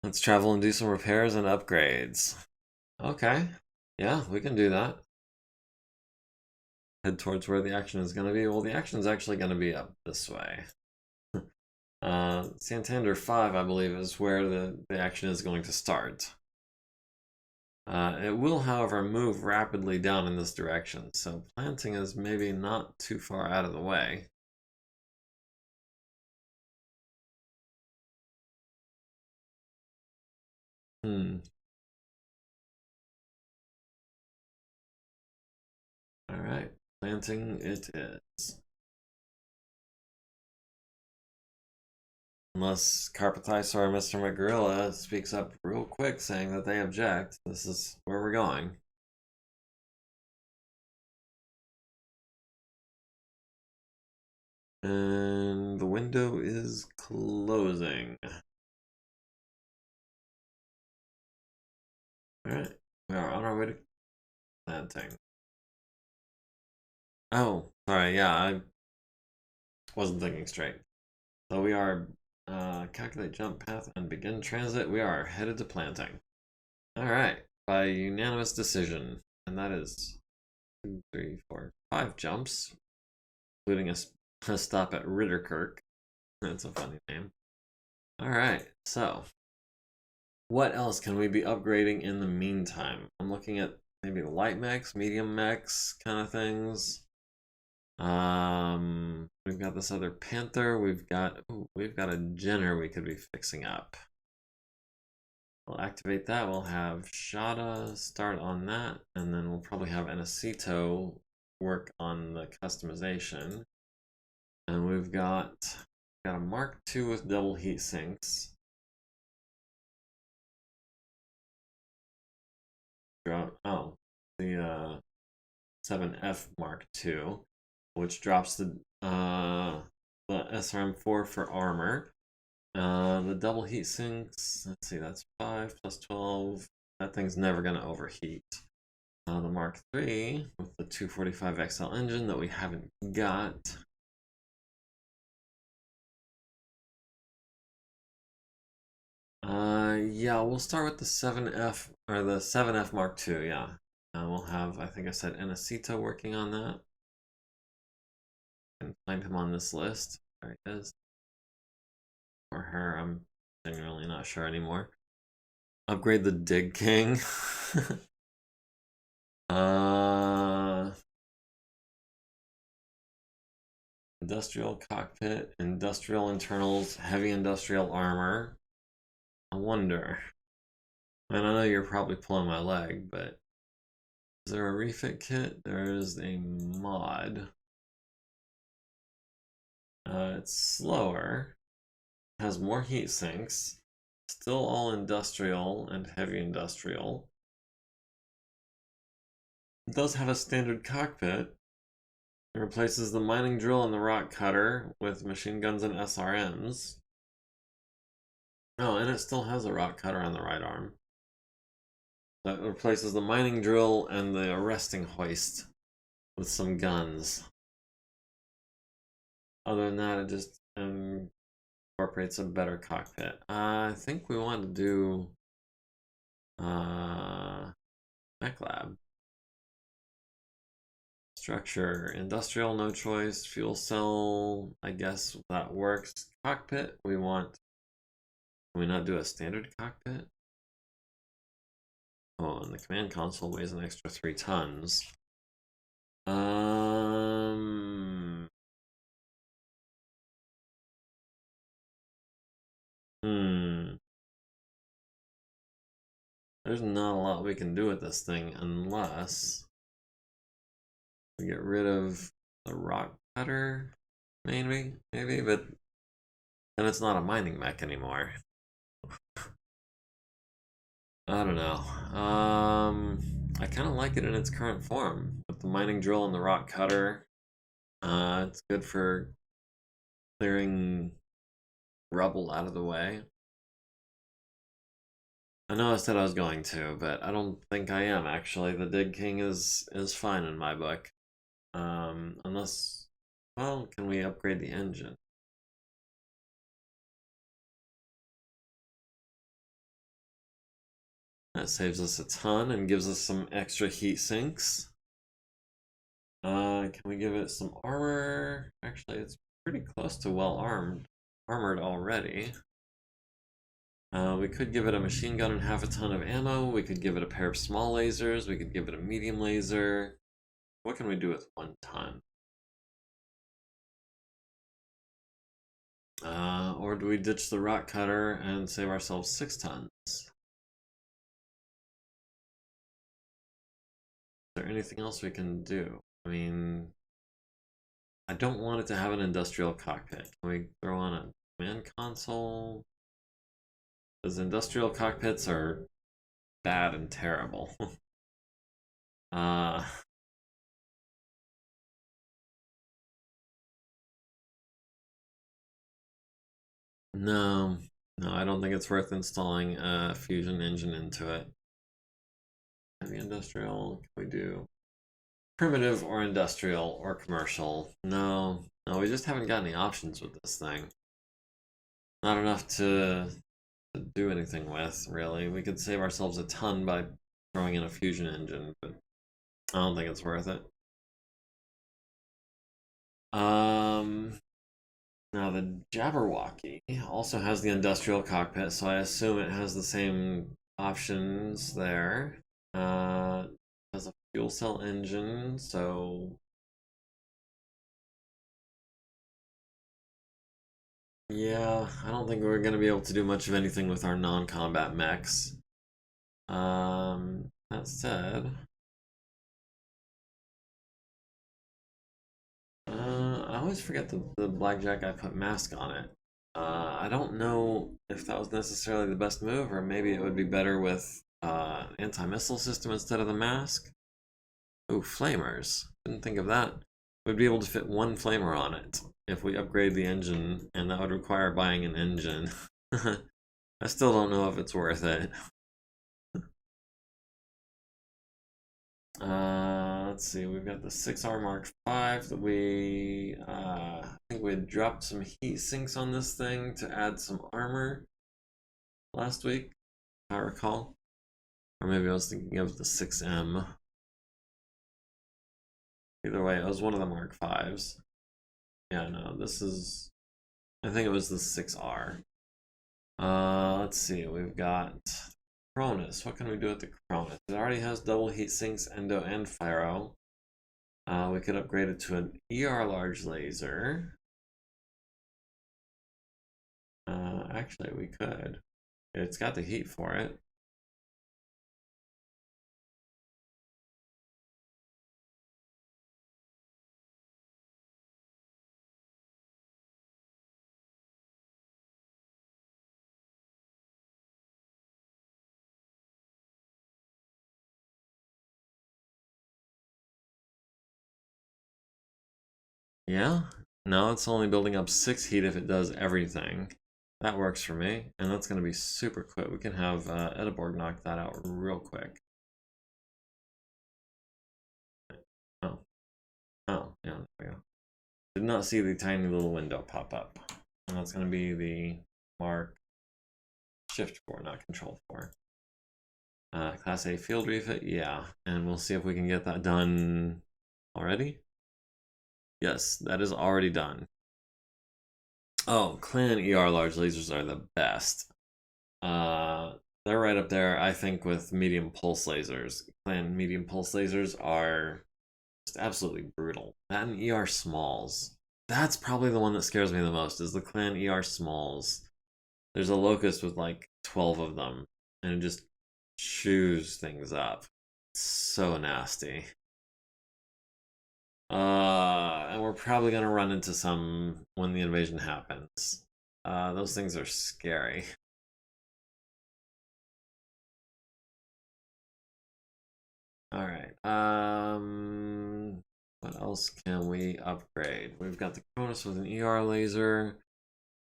Let's travel and do some repairs and upgrades. Okay. Yeah, we can do that. Head towards where the action is going to be. Well, the action is actually going to be up this way. Santander 5, I believe, is where the action is going to start. It will, however, move rapidly down in this direction, so planting is maybe not too far out of the way. Alright, planting it is. Unless Carpethysaur or Mr. McGorilla speaks up real quick saying that they object, this is where we're going. And the window is closing. Alright, we are on our way to planting. Oh, sorry, yeah, I wasn't thinking straight. So we are calculate jump path and begin transit. We are headed to planting. Alright, by unanimous decision. And that is 2, 3, 4, 5 jumps, including a stop at Ritterkirk. That's a funny name. Alright, so what else can we be upgrading in the meantime? I'm looking at maybe the light mechs, medium mechs kind of things. We've got this other Panther. We've got a Jenner we could be fixing up. We'll activate that. We'll have Shada start on that, and then we'll probably have Anacito work on the customization. And we've got a Mark II with double heat sinks. Oh, the 7F Mark II, which drops the SRM4 for armor. The double heat sinks, let's see, that's 5 plus 12. That thing's never going to overheat. The Mark III with the 245 XL engine that we haven't got. Yeah, we'll start with the 7F, or the 7F Mark II, yeah. We'll have, I think I said Enacita working on that. I can find him on this list. There he is. Or her, I'm genuinely not sure anymore. Upgrade the Dig King. Industrial cockpit, industrial internals, heavy industrial armor. I wonder. I mean, I know you're probably pulling my leg, but is there a refit kit? There is a mod. It's slower, has more heat sinks, still all industrial and heavy industrial. It does have a standard cockpit. It replaces the mining drill and the rock cutter with machine guns and SRMs. Oh, and it still has a rock cutter on the right arm. That replaces the mining drill and the arresting hoist with some guns. Other than that, it just incorporates a better cockpit. I think we want to do Mech Lab. Structure, industrial, no choice. Fuel cell, I guess that works. Cockpit, we want. Can we not do a standard cockpit? Oh, and the command console weighs an extra 3 tons. There's not a lot we can do with this thing unless we get rid of the rock cutter, maybe, but then it's not a mining mech anymore. I don't know. I kind of like it in its current form with the mining drill and the rock cutter. It's good for clearing rubble out of the way. I know I said I was going to, but I don't think I am actually. The Dig King is fine in my book. Unless, well, can we upgrade the engine? That saves us a ton and gives us some extra heat sinks. Can we give it some armor? Actually, it's pretty close to well armored already. We could give it a machine gun and half a ton of ammo. We could give it a pair of small lasers. We could give it a medium laser. What can we do with 1 ton? Or do we ditch the rock cutter and save ourselves 6 tons? Is there anything else we can do? I mean, I don't want it to have an industrial cockpit. Can we throw on a command console? Because industrial cockpits are bad and terrible. No, I don't think it's worth installing a fusion engine into it. Heavy industrial, can we do primitive or industrial or commercial? No, we just haven't got any options with this thing. Not enough to do anything with, really. We could save ourselves a ton by throwing in a fusion engine, but I don't think it's worth it. Now the Jabberwocky also has the industrial cockpit, so I assume it has the same options there. Has a fuel cell engine, so yeah, I don't think we're gonna be able to do much of anything with our non-combat mechs. That said, I always forget the blackjack I put mask on it. I don't know if that was necessarily the best move, or maybe it would be better with anti-missile system instead of the mask. Ooh, flamers. Didn't think of that. we'd be able to fit one flamer on it if we upgrade the engine, and that would require buying an engine. I still don't know if it's worth it. Let's see, we've got the 6R Mark V that I think we dropped some heat sinks on this thing to add some armor last week, if I recall. Or maybe I was thinking of the 6M. Either way, it was one of the Mark Vs. Yeah, no, this is, I think it was the 6R. Let's see, we've got Cronus. What can we do with the Cronus? It already has double heat sinks, endo, and ferro. We could upgrade it to an ER large laser. Actually, we could. It's got the heat for it. Yeah? No, it's only building up 6 heat if it does everything. That works for me, and that's going to be super quick. We can have Ediborg knock that out real quick. Oh. Oh, yeah, there we go. Did not see the tiny little window pop up. And that's going to be the Mark Shift 4, not Control 4. Class A field refit, yeah. And we'll see if we can get that done already. Yes, that is already done. Oh, Clan ER large lasers are the best. They're right up there, I think, with medium pulse lasers. Clan medium pulse lasers are just absolutely brutal. That and ER smalls. That's probably the one that scares me the most, is the Clan ER smalls. There's a locust with like 12 of them, and it just chews things up. It's so nasty. And we're probably gonna run into some when the invasion happens. Those things are scary. Alright, what else can we upgrade? We've got the Cronus with an ER laser,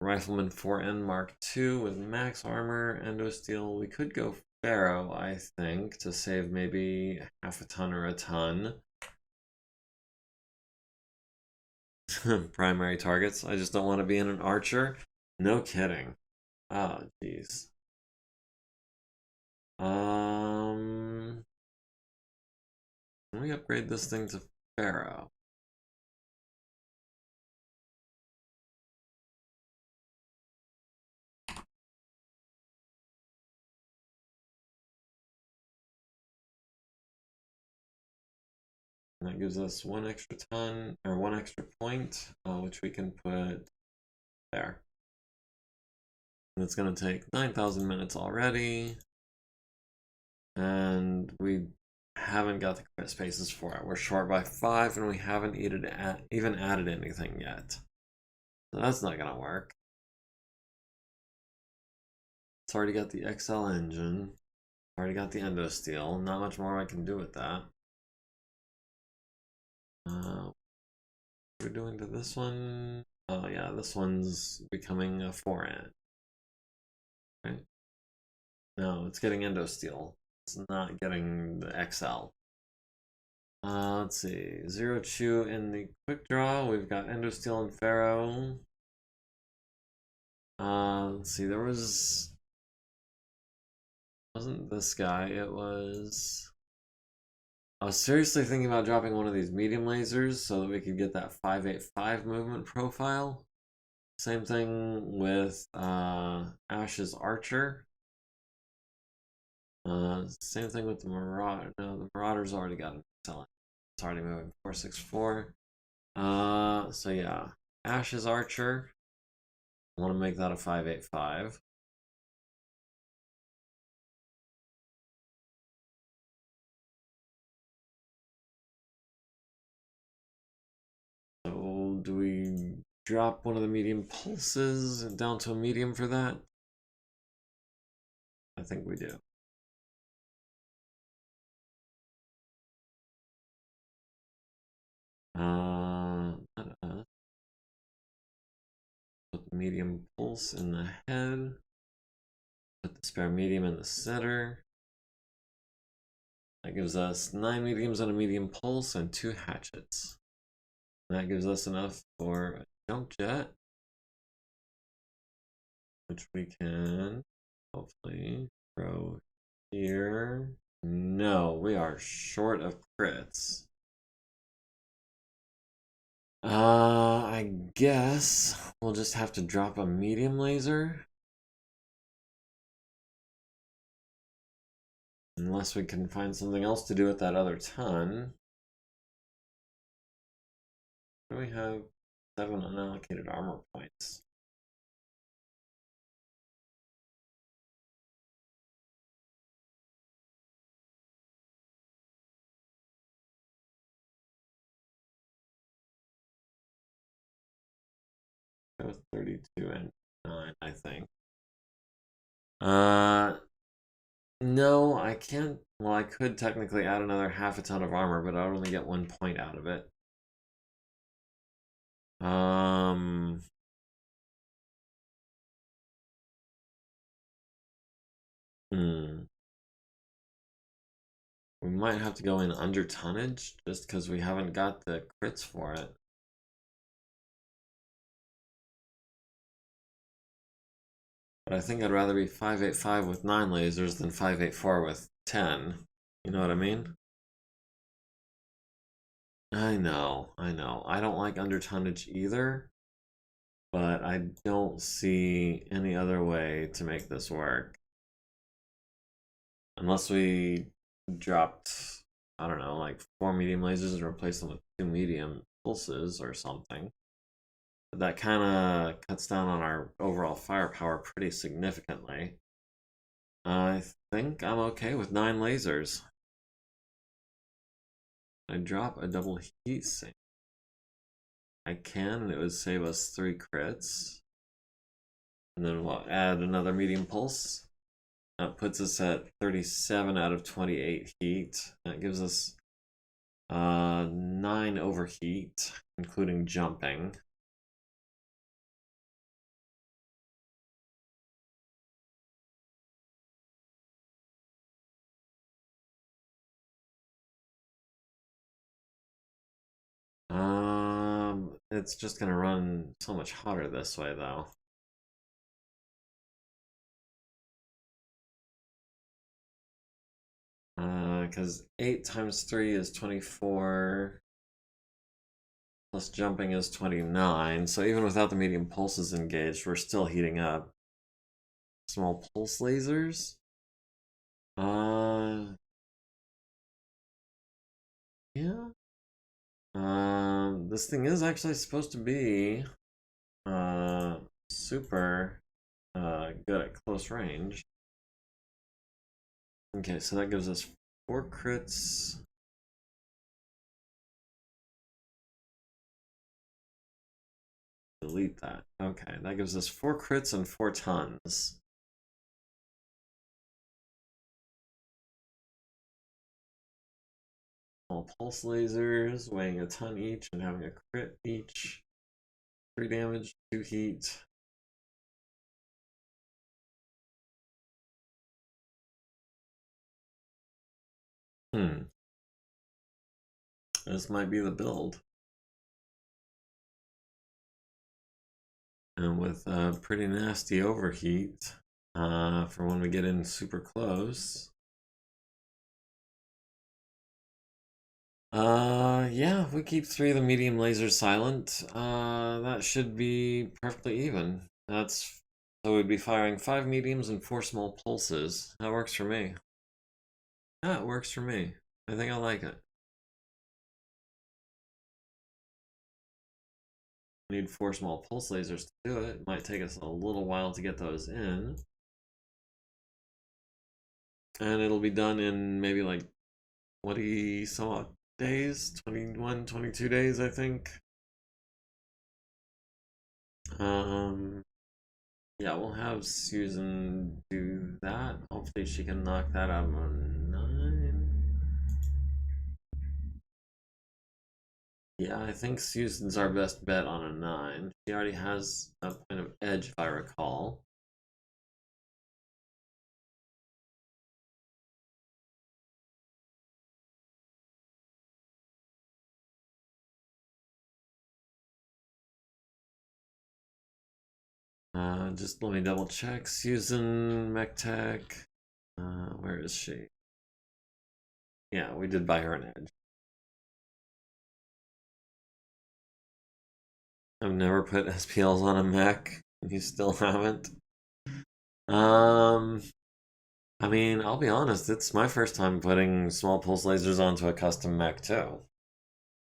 Rifleman 4N Mark II with max armor, endosteel. We could go Pharaoh, I think, to save maybe half a ton or a ton. Primary targets. I just don't want to be in an archer. No kidding. Oh, jeez. Can we upgrade this thing to Pharaoh? And that gives us 1 extra ton, or 1 extra point, which we can put there. And it's going to take 9,000 minutes already. And we haven't got the quit spaces for it. We're short by 5, and we haven't even added anything yet. So that's not going to work. It's already got the XL engine. Already got the endosteel. Not much more I can do with that. What we're doing to this one. Oh yeah, this one's becoming a 4N. Right? No, it's getting endosteel. It's not getting the XL. Let's see. Zero Chew in the quick draw. We've got endosteel and ferro. Let's see. There wasn't this guy. It was. I was seriously thinking about dropping one of these medium lasers so that we could get that 585 movement profile. Same thing with Ash's Archer. Same thing with the Marauder. No, the Marauder's already got an excellent. It's already moving 464. So yeah, Ash's Archer. I want to make that a 585. So do we drop one of the medium pulses down to a medium for that? I think we do. medium pulse in the head. Put the spare medium in the center. That gives us 9 mediums and a medium pulse and 2 hatchets. That gives us enough for a jump jet, which we can hopefully throw here. No, we are short of crits. I guess we'll just have to drop a medium laser. Unless we can find something else to do with that other ton. We have 7 unallocated armor points. Go 32 and 9, I think. No, I can't. Well, I could technically add another half a ton of armor, but I would only get 1 point out of it. We might have to go in under tonnage just because we haven't got the crits for it. But I think I'd rather be 585 with 9 lasers than 584 with 10. You know what I mean? I know. I don't like under tonnage either, but I don't see any other way to make this work. Unless we dropped, I don't know, like 4 medium lasers and replaced them with 2 medium pulses or something. But that kind of cuts down on our overall firepower pretty significantly. I think I'm okay with 9 lasers. I drop a double heat sink. I can, and it would save us 3 crits. And then we'll add another medium pulse. That puts us at 37 out of 28 heat. That gives us 9 overheat, including jumping. It's just gonna run so much hotter this way, though. Because 8 times 3 is 24, plus jumping is 29, so even without the medium pulses engaged, we're still heating up. Small pulse lasers? Yeah. This thing is actually supposed to be super good at close range. Okay, so that gives us 4 crits. Delete that. Okay, that gives us 4 crits and 4 tons. Small pulse lasers, weighing a ton each and having a crit each. 3 damage, 2 heat. This might be the build. And with pretty nasty overheat for when we get in super close. Yeah, if we keep 3 of the medium lasers silent, that should be perfectly even. So we'd be firing 5 mediums and 4 small pulses. That works for me. That works for me. I think I like it. We need 4 small pulse lasers to do it. It might take us a little while to get those in. And it'll be done in maybe like 20 some odd days, 21, 22 days, I think. Yeah, we'll have Susan do that. Hopefully she can knock that out on 9. Yeah, I think Susan's our best bet on a 9. She already has a point of edge, if I recall. Just let me double check. Susan MekTech. Where is she? Yeah, we did buy her an edge. I've never put SPLs on a mech. You still haven't? I mean, I'll be honest, it's my first time putting small pulse lasers onto a custom mech too.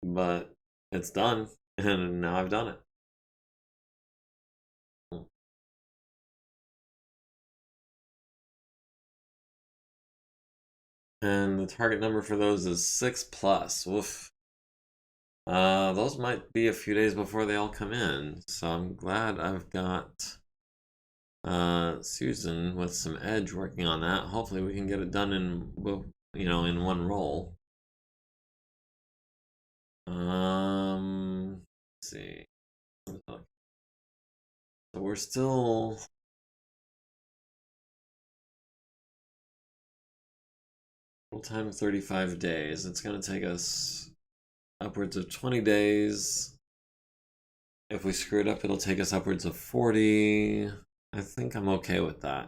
But it's done, and now I've done it. And the target number for those is 6+. Woof. Those might be a few days before they all come in, so I'm glad I've got Susan with some edge working on that. Hopefully we can get it done in, in one roll. Let's see. So we're still full time 35 days. It's gonna take us upwards of 20 days. If we screw it up, it'll take us upwards of 40. I think I'm okay with that.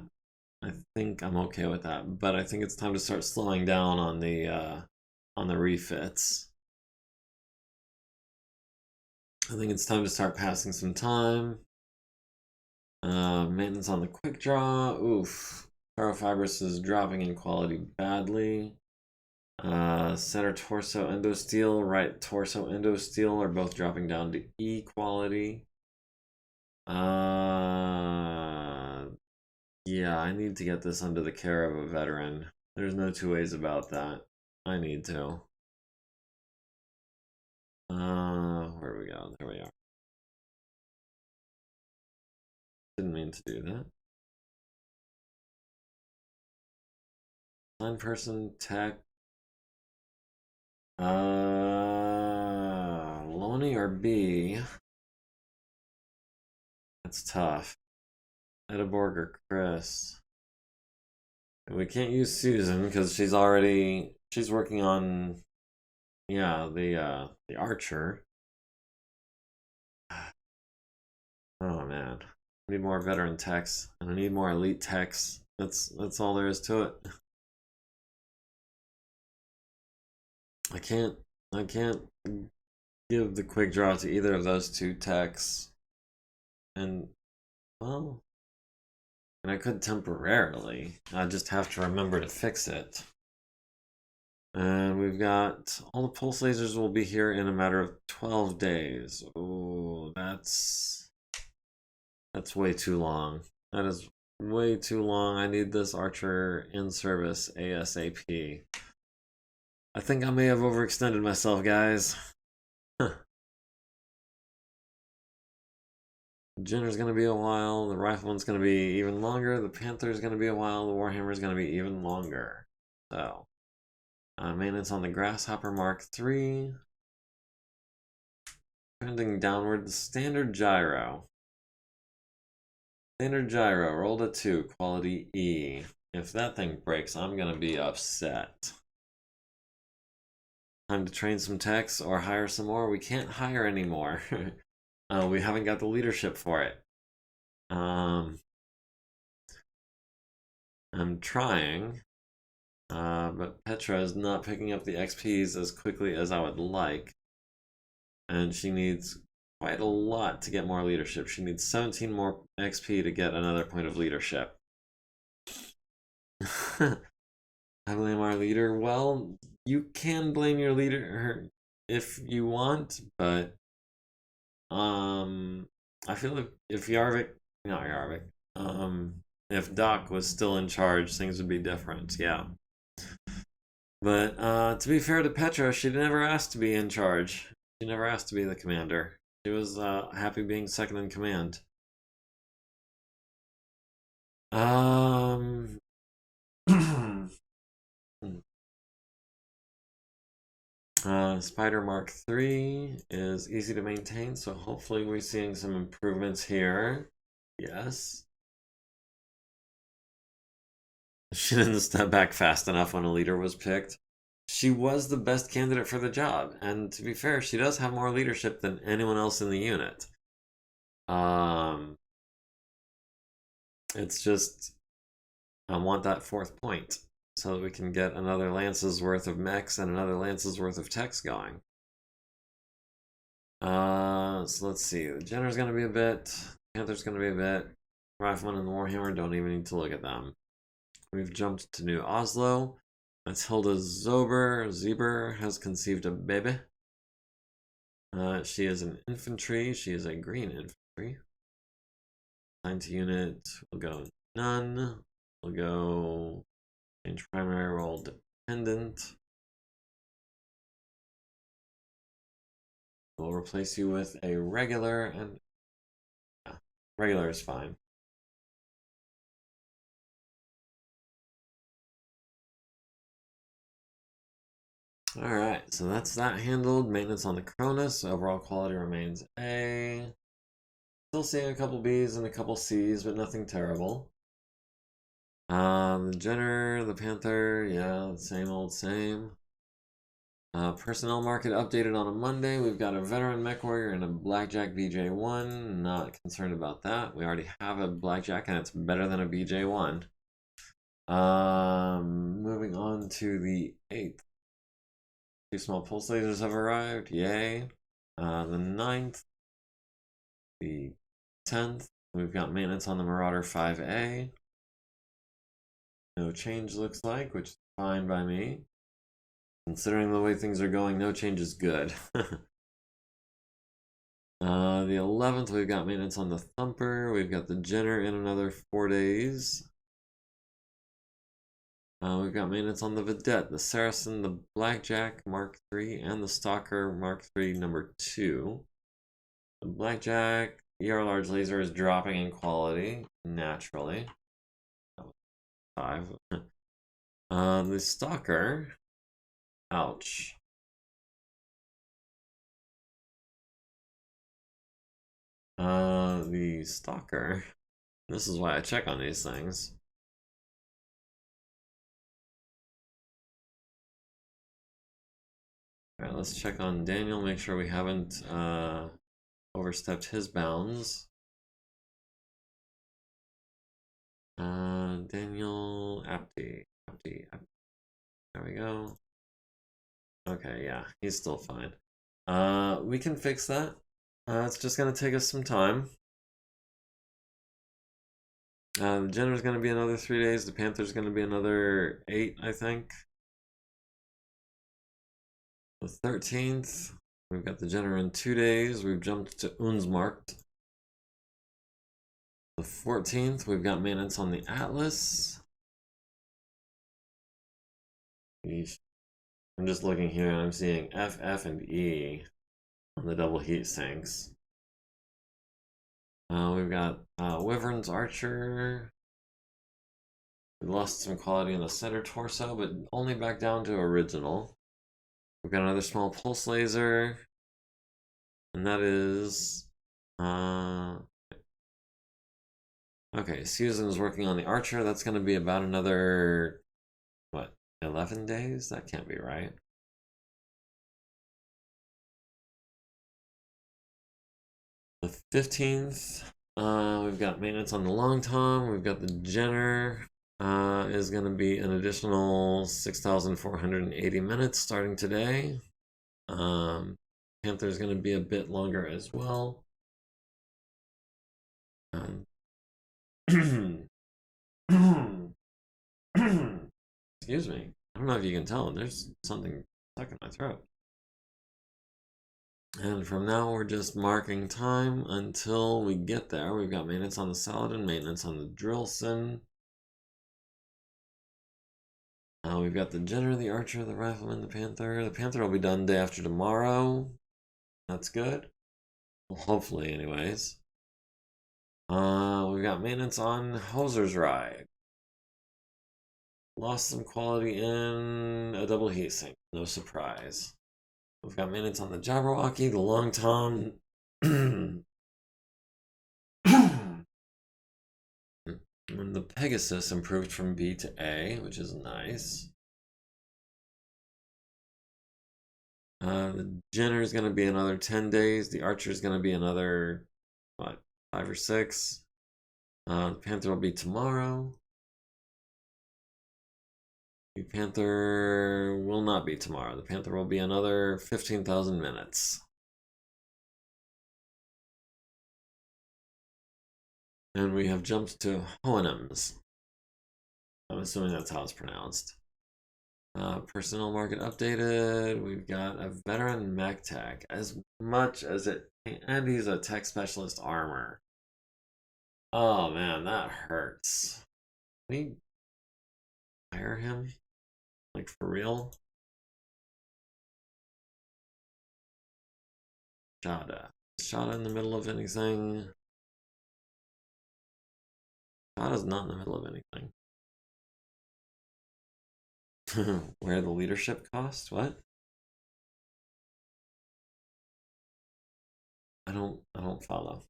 But I think it's time to start slowing down on the refits. I think it's time to start passing some time. Maintenance on the quick draw. Oof. Ferrofibrous is dropping in quality badly. Center torso endosteel, right torso endosteel are both dropping down to E quality. Yeah, I need to get this under the care of a veteran. There's no two ways about that. I need to. Where do we go? There we are. Didn't mean to do that. Line person, tech. Loney or B? That's tough. Edeborg or Chris? We can't use Susan because she's working on, yeah, the archer. Oh man, I need more veteran techs and I need more elite techs. That's all there is to it. I can't give the quick draw to either of those two techs, and well, and I could temporarily. I just have to remember to fix it. And we've got all the pulse lasers will be here in a matter of 12 days. Oh, that's way too long. That is way too long. I need this archer in service ASAP. I think I may have overextended myself, guys. Jenner's gonna be a while, the Rifleman's gonna be even longer, the Panther's gonna be a while, the Warhammer's gonna be even longer. So, maintenance on the Grasshopper Mark III. Trending downward, the Standard Gyro. Standard Gyro, rolled a 2, quality E. If that thing breaks, I'm gonna be upset. Time to train some techs or hire some more. We can't hire anymore. We haven't got the leadership for it. I'm trying, but Petra is not picking up the XPs as quickly as I would like. And she needs quite a lot to get more leadership. She needs 17 more XP to get another point of leadership. I blame our leader. Well, you can blame your leader if you want, but I feel like if not Yarvik, if Doc was still in charge, things would be different. Yeah. But to be fair to Petra, she never asked to be in charge. She never asked to be the commander. She was happy being second in command. Spider Mark III is easy to maintain, so hopefully we're seeing some improvements here. Yes. She didn't step back fast enough when a leader was picked. She was the best candidate for the job, and to be fair, she does have more leadership than anyone else in the unit. It's just I want that 4th point so that we can get another lance's worth of mechs and another lance's worth of techs going. So let's see. The Jenner's gonna be a bit. Panther's gonna be a bit. Rifleman and the Warhammer don't even need to look at them. We've jumped to New Oslo. Matilda Zeber has conceived a baby. She is an infantry. She is a green infantry. Assigned to unit. We'll go none. We'll go change primary role dependent. We'll replace you with a regular, and yeah, regular is fine. Alright, so that's that handled. Maintenance on the Cronus. Overall quality remains A. Still seeing a couple B's and a couple C's, but nothing terrible. The Jenner, the Panther, yeah, same old same. Personnel market updated on a Monday. We've got a veteran mech warrior and a blackjack BJ1. Not concerned about that. We already have a blackjack and it's better than a BJ1. Moving on to the 8th. 2 small pulse lasers have arrived. Yay. The 9th. The 10th. We've got maintenance on the Marauder 5A. No change looks like, which is fine by me. Considering the way things are going, no change is good. The 11th, we've got maintenance on the Thumper. We've got the Jenner in another 4 days. We've got maintenance on the Vedette, the Saracen, the Blackjack Mark III, and the Stalker Mark III number 2. The Blackjack ER large laser is dropping in quality, naturally. 5. The Stalker. Ouch. The Stalker. This is why I check on these things. Alright, let's check on Daniel, make sure we haven't overstepped his bounds. Daniel Apti. There we go. Okay, yeah, he's still fine. We can fix that. It's just gonna take us some time. The Jenner's gonna be another 3 days. The Panther's gonna be another 8, I think. The 13th, we've got the Jenner in 2 days. We've jumped to Unsmarkt. The 14th, we've got maintenance on the Atlas. Eesh. I'm just looking here and I'm seeing F, F, and E on the double heat sinks. We've got Wyvern's Archer. We lost some quality in the center torso, but only back down to original. We've got another small pulse laser. And that is... Okay, Susan's working on the Archer. That's going to be about another... What? 11 days? That can't be right. The 15th, we've got maintenance on the Long Tom. We've got the Jenner. Is going to be an additional 6,480 minutes starting today. Panther's going to be a bit longer as well. Excuse me. I don't know if you can tell. There's something stuck in my throat. And from now, we're just marking time until we get there. We've got maintenance on the Saladin, maintenance on the Drillson. We've got the Jenner, the Archer, the Rifleman, the Panther. The Panther will be done day after tomorrow. That's good. Well, hopefully, anyways. We've got maintenance on Hoser's Ride. Lost some quality in a double heatsink. No surprise. We've got maintenance on the Jabberwocky, the Long Tom. And the Pegasus improved from B to A, which is nice. The Jenner is going to be another 10 days. The Archer is going to be another, what, 5 or 6. The Panther will be tomorrow. The Panther will not be tomorrow. The Panther will be another 15,000 minutes. And we have jumped to Hohenems. I'm assuming that's how it's pronounced. Personnel market updated. We've got a veteran mech tech, as much as it, and he's a tech specialist armor. Oh man, that hurts. Can we hire him? Like for real? Shada. Is Shada in the middle of anything? Shada's not in the middle of anything. Where the leadership cost? What? I don't follow.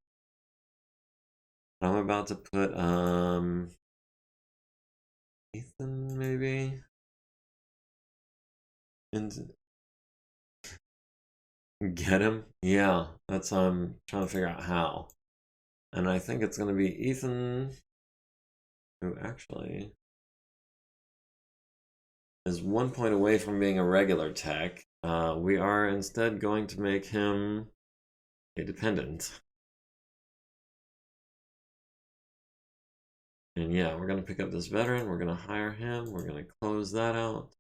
I'm about to put Ethan maybe into get him. Yeah, that's trying to figure out how. And I think it's gonna be Ethan, who actually is 1 point away from being a regular tech. We are instead going to make him a dependent. And yeah, we're gonna pick up this veteran, we're gonna hire him, we're gonna close that out.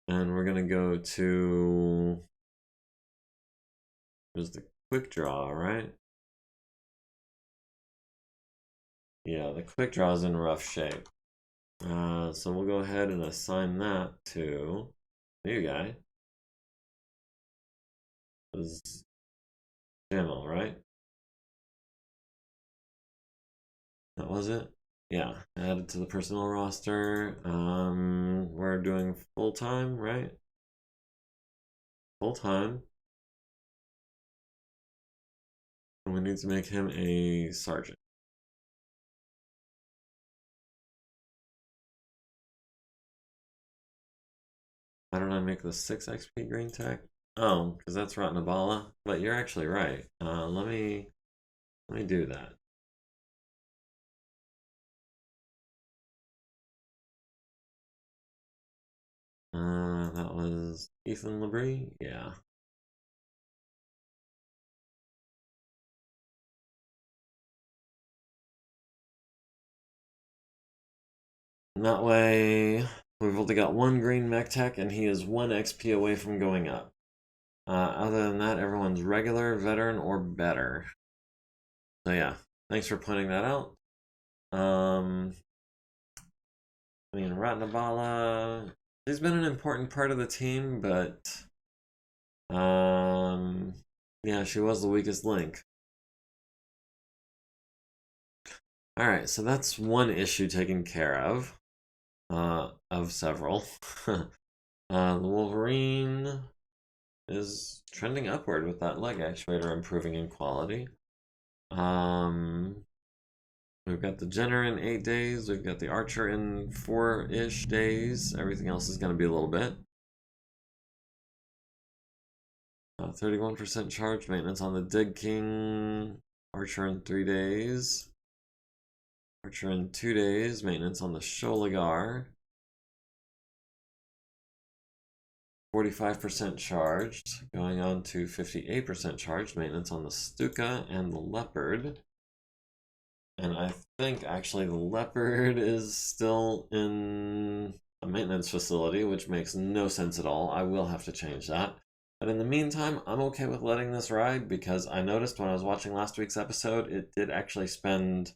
And we're gonna go to, there's the quick draw, right? Yeah, the quick draw is in rough shape. So we'll go ahead and assign that to new guy. It was Jamil, right? That was it? Yeah, added to the personnel roster. We're doing full-time, right? Full-time. And we need to make him a sergeant. Why don't I make the 6 XP green tech? Oh, because that's Ratnabala. But you're actually right. Let me do that. That was Ethan Labrie? Yeah. And that way, we've only got 1 green mech tech, and he is 1 XP away from going up. Other than that, everyone's regular, veteran, or better. So yeah, thanks for pointing that out. I mean, Ratnabala, he's been an important part of the team, but yeah, she was the weakest link. Alright, so that's one issue taken care of several. The Wolverine is trending upward with that leg actuator improving in quality. We've got the Jenner in 8 days. We've got the Archer in 4-ish days. Everything else is going to be a little bit. 31% charge maintenance on the Dig King. Archer in 3 days. Archer in 2 days. Maintenance on the Sholigar. 45% charged. Going on to 58% charged. Maintenance on the Stuka and the Leopard. And I think actually the Leopard is still in a maintenance facility, which makes no sense at all. I will have to change that. But in the meantime, I'm okay with letting this ride because I noticed when I was watching last week's episode, it did actually spend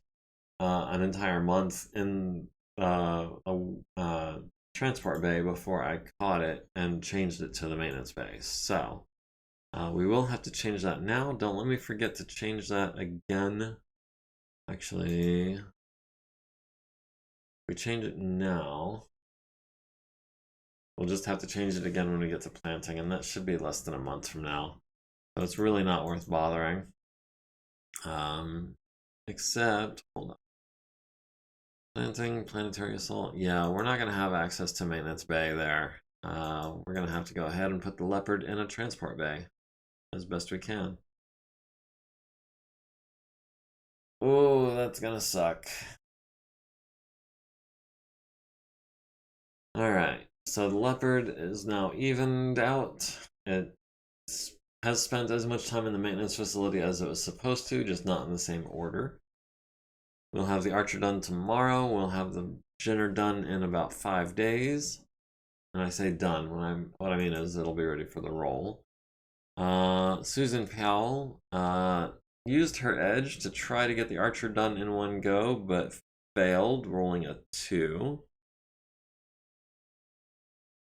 an entire month in a transport bay before I caught it and changed it to the maintenance base. So we will have to change that now. Don't let me forget to change that again. Actually, if we change it now, We'll just have to change it again when we get to planting, and that should be less than a month from now. So it's really not worth bothering. Except, hold on. Planting, planetary assault. Yeah, we're not going to have access to maintenance bay there. We're going to have to go ahead and put the leopard in a transport bay as best we can. Oh, that's going to suck. Alright, so the leopard is now evened out. It has spent as much time in the maintenance facility as it was supposed to, just not in the same order. We'll have the archer done tomorrow. We'll have the Jenner done in about 5 days. And I say done, what I mean is it'll be ready for the roll. Susan Powell used her edge to try to get the archer done in one go, but failed, rolling a 2.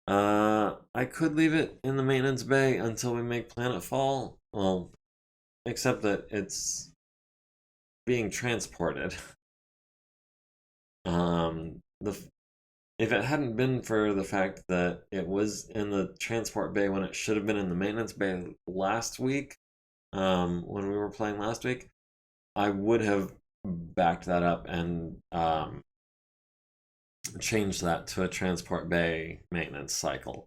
I could leave it in the maintenance bay until we make planetfall. Well, except that it's being transported. If it hadn't been for the fact that it was in the transport bay when it should have been in the maintenance bay last week, when we were playing last week, I would have backed that up and changed that to a transport bay maintenance cycle.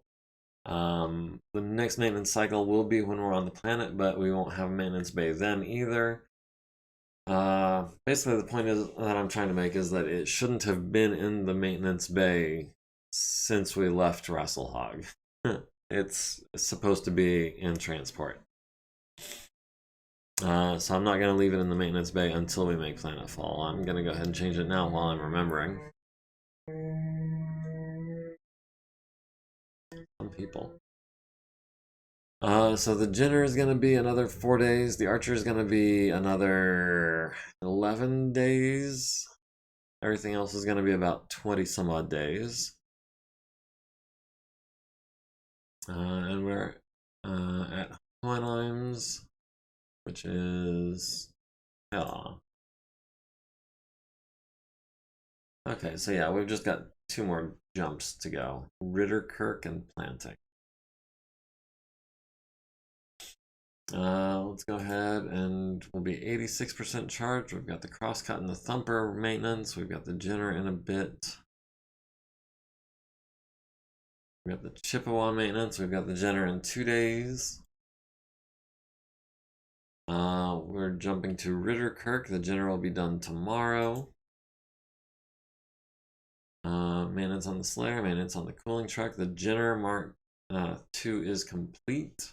The next maintenance cycle will be when we're on the planet, but we won't have a maintenance bay then either. Basically the point that I'm trying to make is that it shouldn't have been in the maintenance bay since we left Wrestlehog. It's supposed to be in transport. So I'm not going to leave it in the maintenance bay until we make planetfall. I'm going to go ahead and change it now while I'm remembering. Some people. So the Jenner is going to be another 4 days. The Archer is going to be another 11 days. Everything else is going to be about 20 some odd days. And we're at Hohenheim's, which is... yeah. Okay, so yeah, we've just got 2 more jumps to go. Ritterkirk and planting. Let's go ahead and we'll be 86% charged. We've got the crosscut and the thumper maintenance. We've got the Jenner in a bit. We've got the Chippewa maintenance. We've got the Jenner in 2 days. We're jumping to Ritterkirk. The Jenner will be done tomorrow. Maintenance on the Slayer, maintenance on the cooling truck. The Jenner Mark 2 is complete.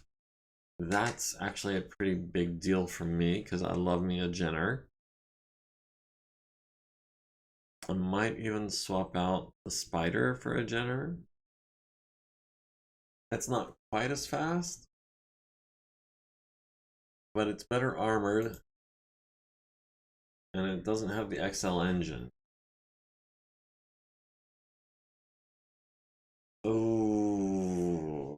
That's actually a pretty big deal for me because I love me a Jenner. I might even swap out the Spider for a Jenner. It's not quite as fast, but it's better armored, and it doesn't have the XL engine. Oh.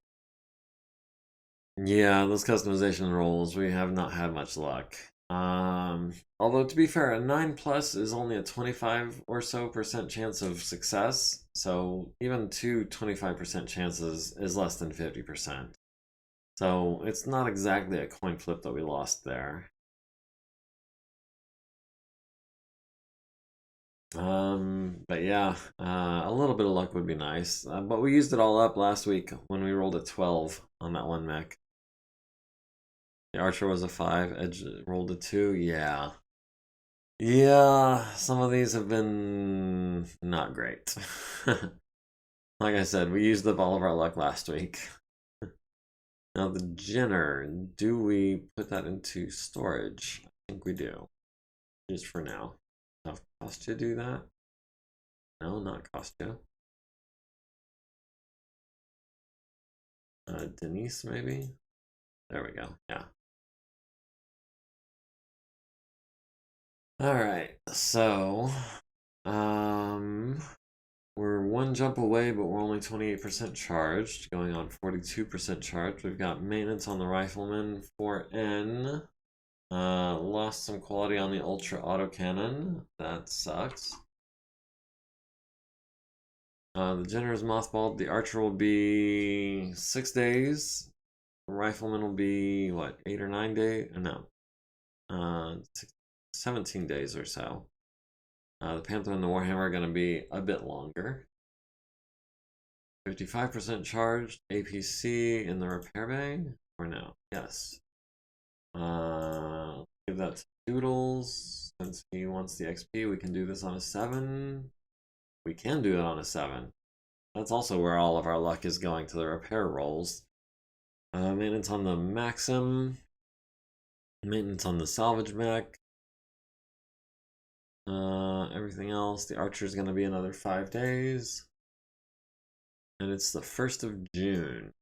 Yeah, those customization rolls, we have not had much luck. Although to be fair, a 9+ is only a 25 or so % chance of success, so even 25% chances is less than 50%. So it's not exactly a coin flip that we lost there. But yeah, a little bit of luck would be nice. But we used it all up last week when we rolled a 12 on that one mech. The Archer was a 5, Edge rolled a 2, yeah. Yeah, some of these have been not great. Like I said, we used up all of our luck last week. Now the Jenner, do we put that into storage? I think we do. Just for now. Does it cost you to do that? No, not cost you. Denise, maybe? There we go, yeah. Alright, so... we're 1 jump away, but we're only 28% charged, going on 42% charged. We've got maintenance on the Rifleman, 4N. Lost some quality on the Ultra Autocannon. That sucks. The Jenner is mothballed. The Archer will be 6 days. The Rifleman will be, what, 8 or 9 days? No. 17 days or so. The Panther and the Warhammer are going to be a bit longer. 55% charged. APC in the repair bay? Or no? Yes. Give that to Doodles. Since he wants the XP, we can do this on a 7. We can do it on a 7. That's also where all of our luck is going, to the repair rolls. Maintenance on the Maxim. Maintenance on the salvage mech. Everything else. The Archer is going to be another 5 days. And it's the 1st of June.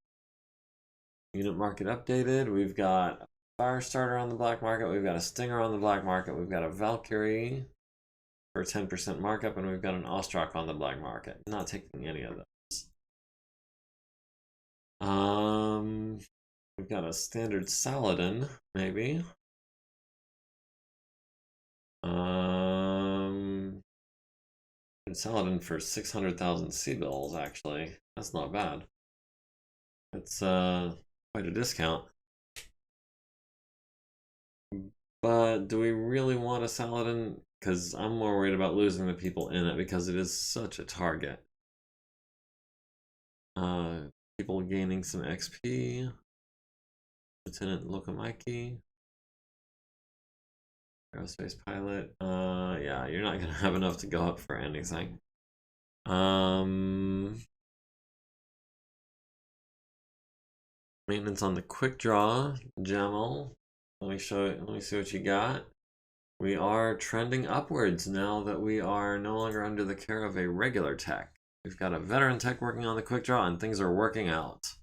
Unit market updated. We've got a Firestarter on the black market. We've got a Stinger on the black market. We've got a Valkyrie for 10% markup. And we've got an Ostrak on the black market. Not taking any of those. We've got a standard Saladin, maybe. Saladin for 600,000 C-bills, actually. That's not bad. It's quite a discount. But do we really want a Saladin? Because I'm more worried about losing the people in it, because it is such a target. People gaining some XP. Lieutenant Lokomaiki. Aerospace pilot. Yeah, you're not gonna have enough to go up for anything. Maintenance on the quick draw, Jamal. Let me see what you got. We are trending upwards now that we are no longer under the care of a regular tech. We've got a veteran tech working on the quick draw, and things are working out.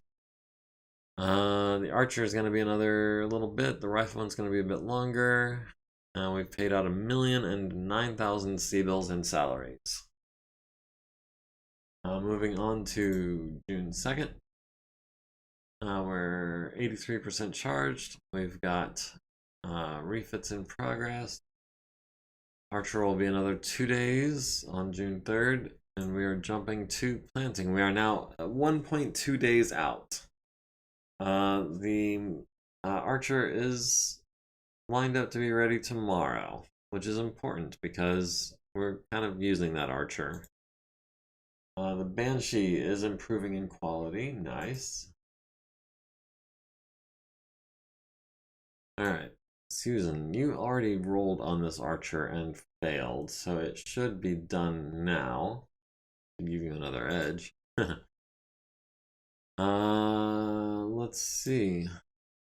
The Archer is going to be another little bit. The Rifleman's going to be a bit longer. We've paid out 1,009,000 C-bills in salaries. Moving on to June 2nd. We're 83% charged. We've got refits in progress. Archer will be another 2 days on June 3rd. And we are jumping to planting. We are now 1.2 days out. The Archer is lined up to be ready tomorrow, which is important because we're kind of using that Archer. The Banshee is improving in quality. Nice. Alright, Susan, you already rolled on this Archer and failed, so it should be done now. To give you another edge. Let's see.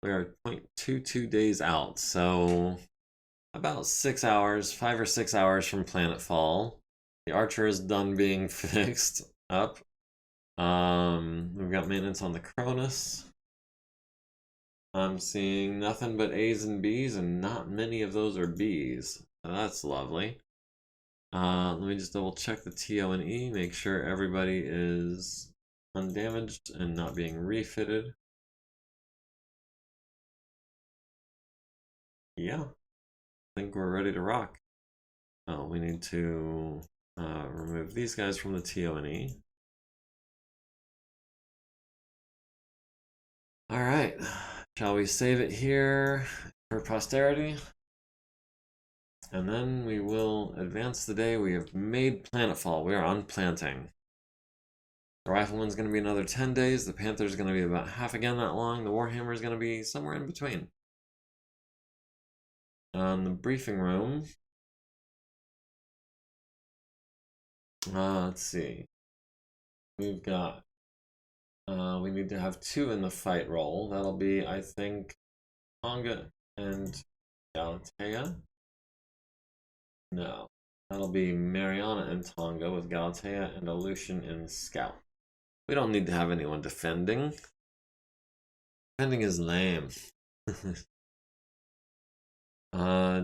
We are 0.22 days out, so about 6 hours, 5 or 6 hours from planetfall. The Archer is done being fixed up. We've got maintenance on the Cronus. I'm seeing nothing but A's and B's, and not many of those are B's. So that's lovely. Let me just double check the TO&E, make sure everybody is undamaged and not being refitted. Yeah, I think we're ready to rock. Oh, we need to remove these guys from the TO&E. All right, shall we save it here for posterity? And then we will advance the day. We have made planetfall. We are on planting. The Rifleman's going to be another 10 days. The Panther's going to be about half again that long. The Warhammer is going to be somewhere in between. The briefing room. Let's see. We've got... we need to have 2 in the fight roll. That'll be, I think, Tonga and Galatea. No, that'll be Mariana and Tonga with Galatea and Aleutian in Scout. We don't need to have anyone defending. Defending is lame.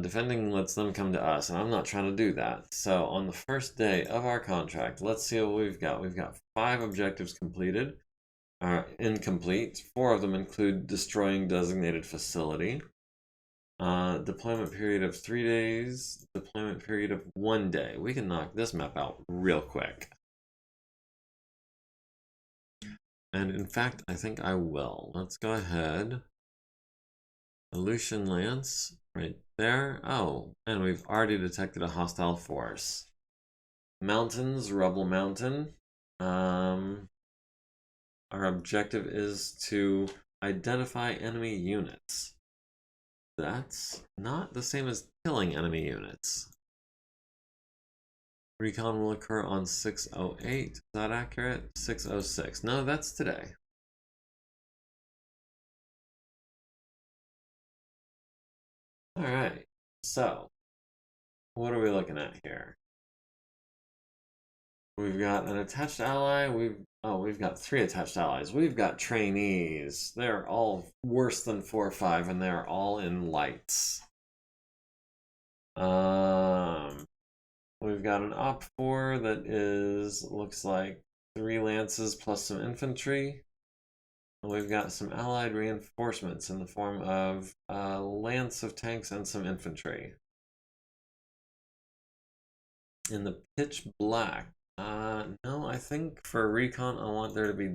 Defending lets them come to us, and I'm not trying to do that. So on the first day of our contract, let's see what we've got. We've got 5 objectives completed. Incomplete. 4 of them include destroying designated facility. Deployment period of 3 days. Deployment period of 1 day. We can knock this map out real quick. And in fact, I think I will. Let's go ahead. Aleutian Lance, right there. Oh, and we've already detected a hostile force. Mountains, Rubble Mountain. Our objective is to identify enemy units. That's not the same as killing enemy units. Recon will occur on 6/08. Is that accurate? 6/06. No, that's today. Alright, so what are we looking at here? We've got an attached ally. We've got 3 attached allies. We've got trainees. They're all worse than 4 or 5, and they're all in lights. We've got an op 4 that looks like 3 lances plus some infantry. And we've got some allied reinforcements in the form of a lance of tanks and some infantry. In the pitch black, no, I think for recon I want there to be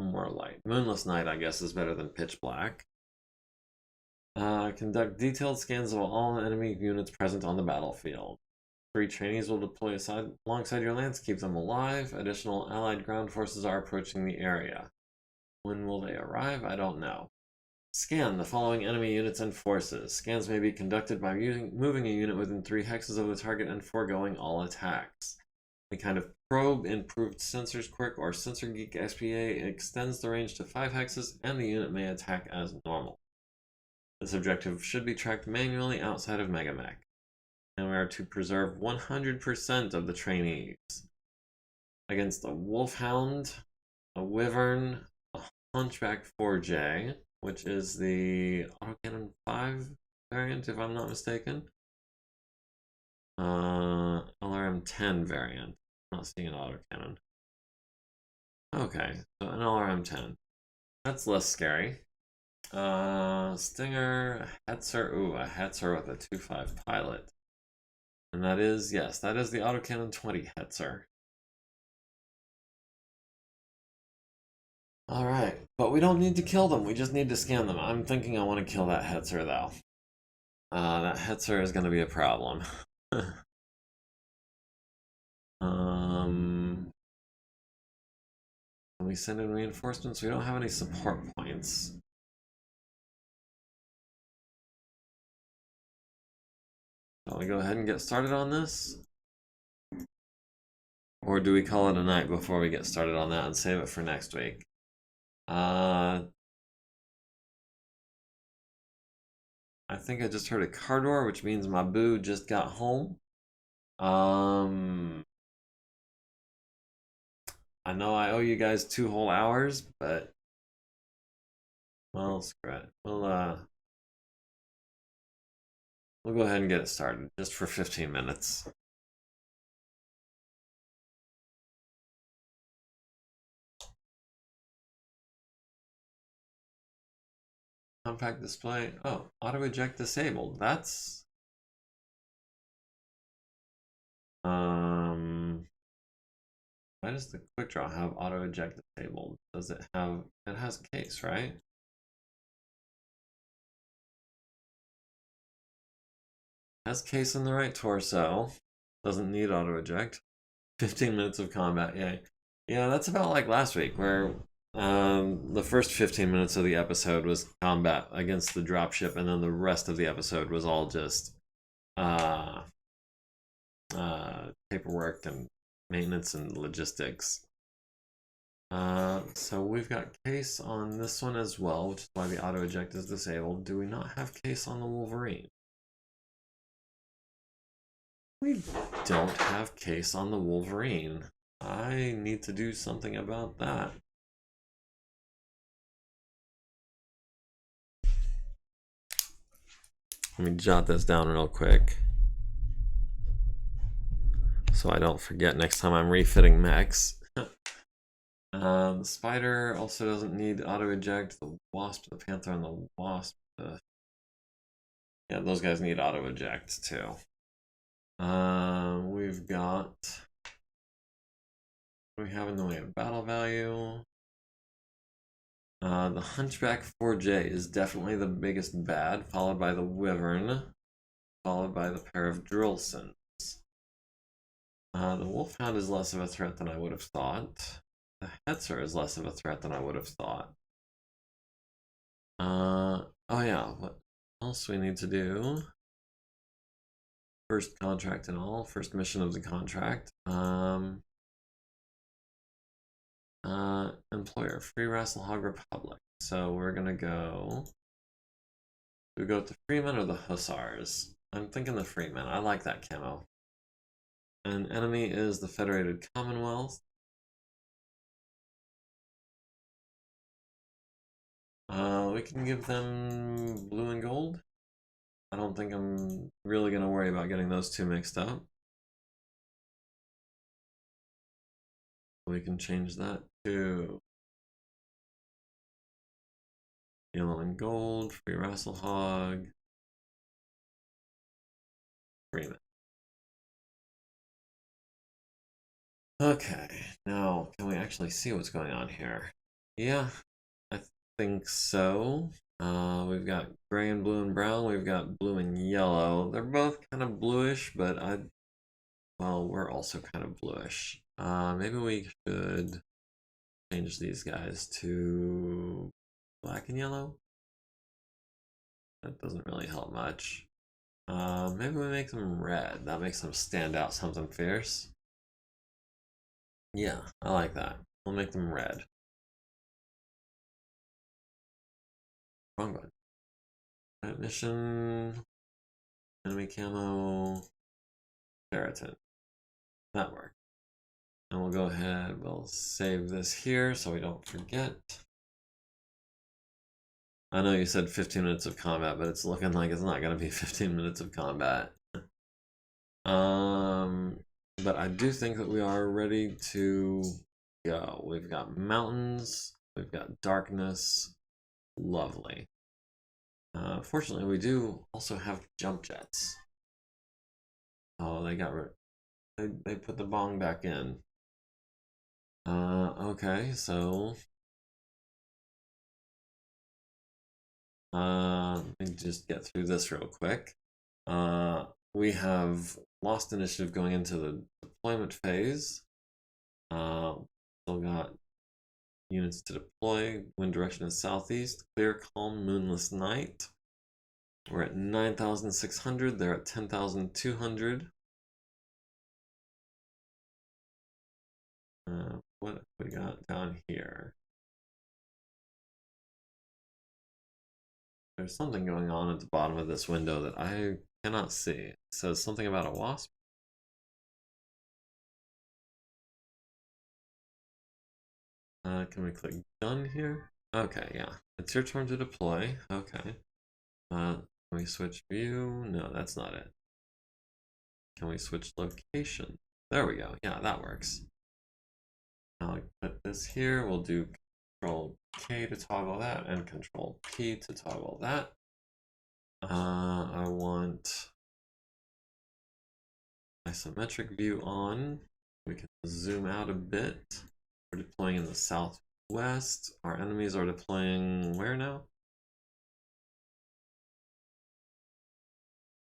more light. Moonless night, I guess, is better than pitch black. Conduct detailed scans of all enemy units present on the battlefield. 3 trainees will deploy alongside your lance, keep them alive. Additional allied ground forces are approaching the area. When will they arrive? I don't know. Scan the following enemy units and forces. Scans may be conducted by moving a unit within 3 hexes of the target and foregoing all attacks. A kind of probe, improved sensors quirk, or sensor geek SPA extends the range to 5 hexes and the unit may attack as normal. This objective should be tracked manually outside of MegaMek. And we are to preserve 100% of the trainees against a Wolfhound, a Wyvern, a Hunchback 4J, which is the Autocannon 5 variant, if I'm not mistaken. LRM 10 variant. I'm not seeing an autocannon. Okay, so an LRM 10. That's less scary. Stinger, Hetzer. Ooh, a Hetzer with a 2.5 pilot. And that is, yes, that is the Autocannon 20 Hetzer. Alright, but we don't need to kill them, we just need to scan them. I'm thinking I want to kill that Hetzer, though. That Hetzer is going to be a problem. Can we send in reinforcements? We don't have any support points. Shall we go ahead and get started on this? Or do we call it a night before we get started on that and save it for next week? I think I just heard a car door, which means my boo just got home. I know I owe you guys 2 whole hours, but well, screw it. We'll go ahead and get it started, just for 15 minutes. Compact display. Oh, auto eject disabled. That's why does the quick draw have auto eject disabled? Does it have, it has case, right? Has case in the right torso. Doesn't need auto eject. 15 minutes of combat, yay. Yeah, that's about like last week, where the first 15 minutes of the episode was combat against the dropship, and then the rest of the episode was all just paperwork and maintenance and logistics. So we've got case on this one as well, which is why the auto eject is disabled. Do we not have case on the Wolverine? We don't have case on the Wolverine. I need to do something about that. Let me jot this down real quick so I don't forget next time I'm refitting mechs. The Spider also doesn't need auto eject. The Wasp, the Panther, and the Wasp. Yeah, those guys need auto eject too. We've got, what do we have in the way of battle value? The Hunchback 4J is definitely the biggest bad, followed by the Wyvern, followed by the pair of Drillsons. The Wolfhound is less of a threat than I would have thought. The Hetzer is less of a threat than I would have thought. Oh yeah, what else we need to do? First contract and all, first mission of the contract. Employer, Free Rasselhog Republic. So we're gonna go. Do we go with the Freemen or the Hussars? I'm thinking the Freemen. I like that camo. And enemy is the Federated Commonwealth. We can give them blue and gold. I don't think I'm really gonna worry about getting those two mixed up. We can change that to yellow and gold, Free Rasselhog, Freeman. Okay, now can we actually see what's going on here? Yeah, I think so. We've got gray and blue and brown. We've got blue and yellow. They're both kind of bluish, but well, we're also kind of bluish. Maybe we should change these guys to black and yellow. That doesn't really help much. Maybe we make them red. That makes them stand out something fierce. Yeah, I like that. We'll make them red. Wrong button. Right, mission. Enemy camo. Ferritin. That worked. And we'll go ahead, we'll save this here so we don't forget. I know you said 15 minutes of combat, but it's looking like it's not going to be 15 minutes of combat. But I do think that we are ready to go. We've got mountains, we've got darkness. Lovely. Fortunately, we do also have jump jets. Oh, they got rid. They put the bong back in. Okay, so let me just get through this real quick. We have lost initiative going into the deployment phase. Still got units to deploy. Wind direction is southeast. Clear, calm, moonless night. We're at 9,600. They're at 10,200. What we got down here? There's something going on at the bottom of this window that I cannot see. It says something about a wasp. Can we click done here? Okay, yeah. It's your turn to deploy. Okay. Can we switch view? No, that's not it. Can we switch location? There we go. Yeah, that works. I'll put this here. We'll do Control K to toggle that and Control P to toggle that. I want isometric view on. We can zoom out a bit. We're deploying in the southwest. Our enemies are deploying where now?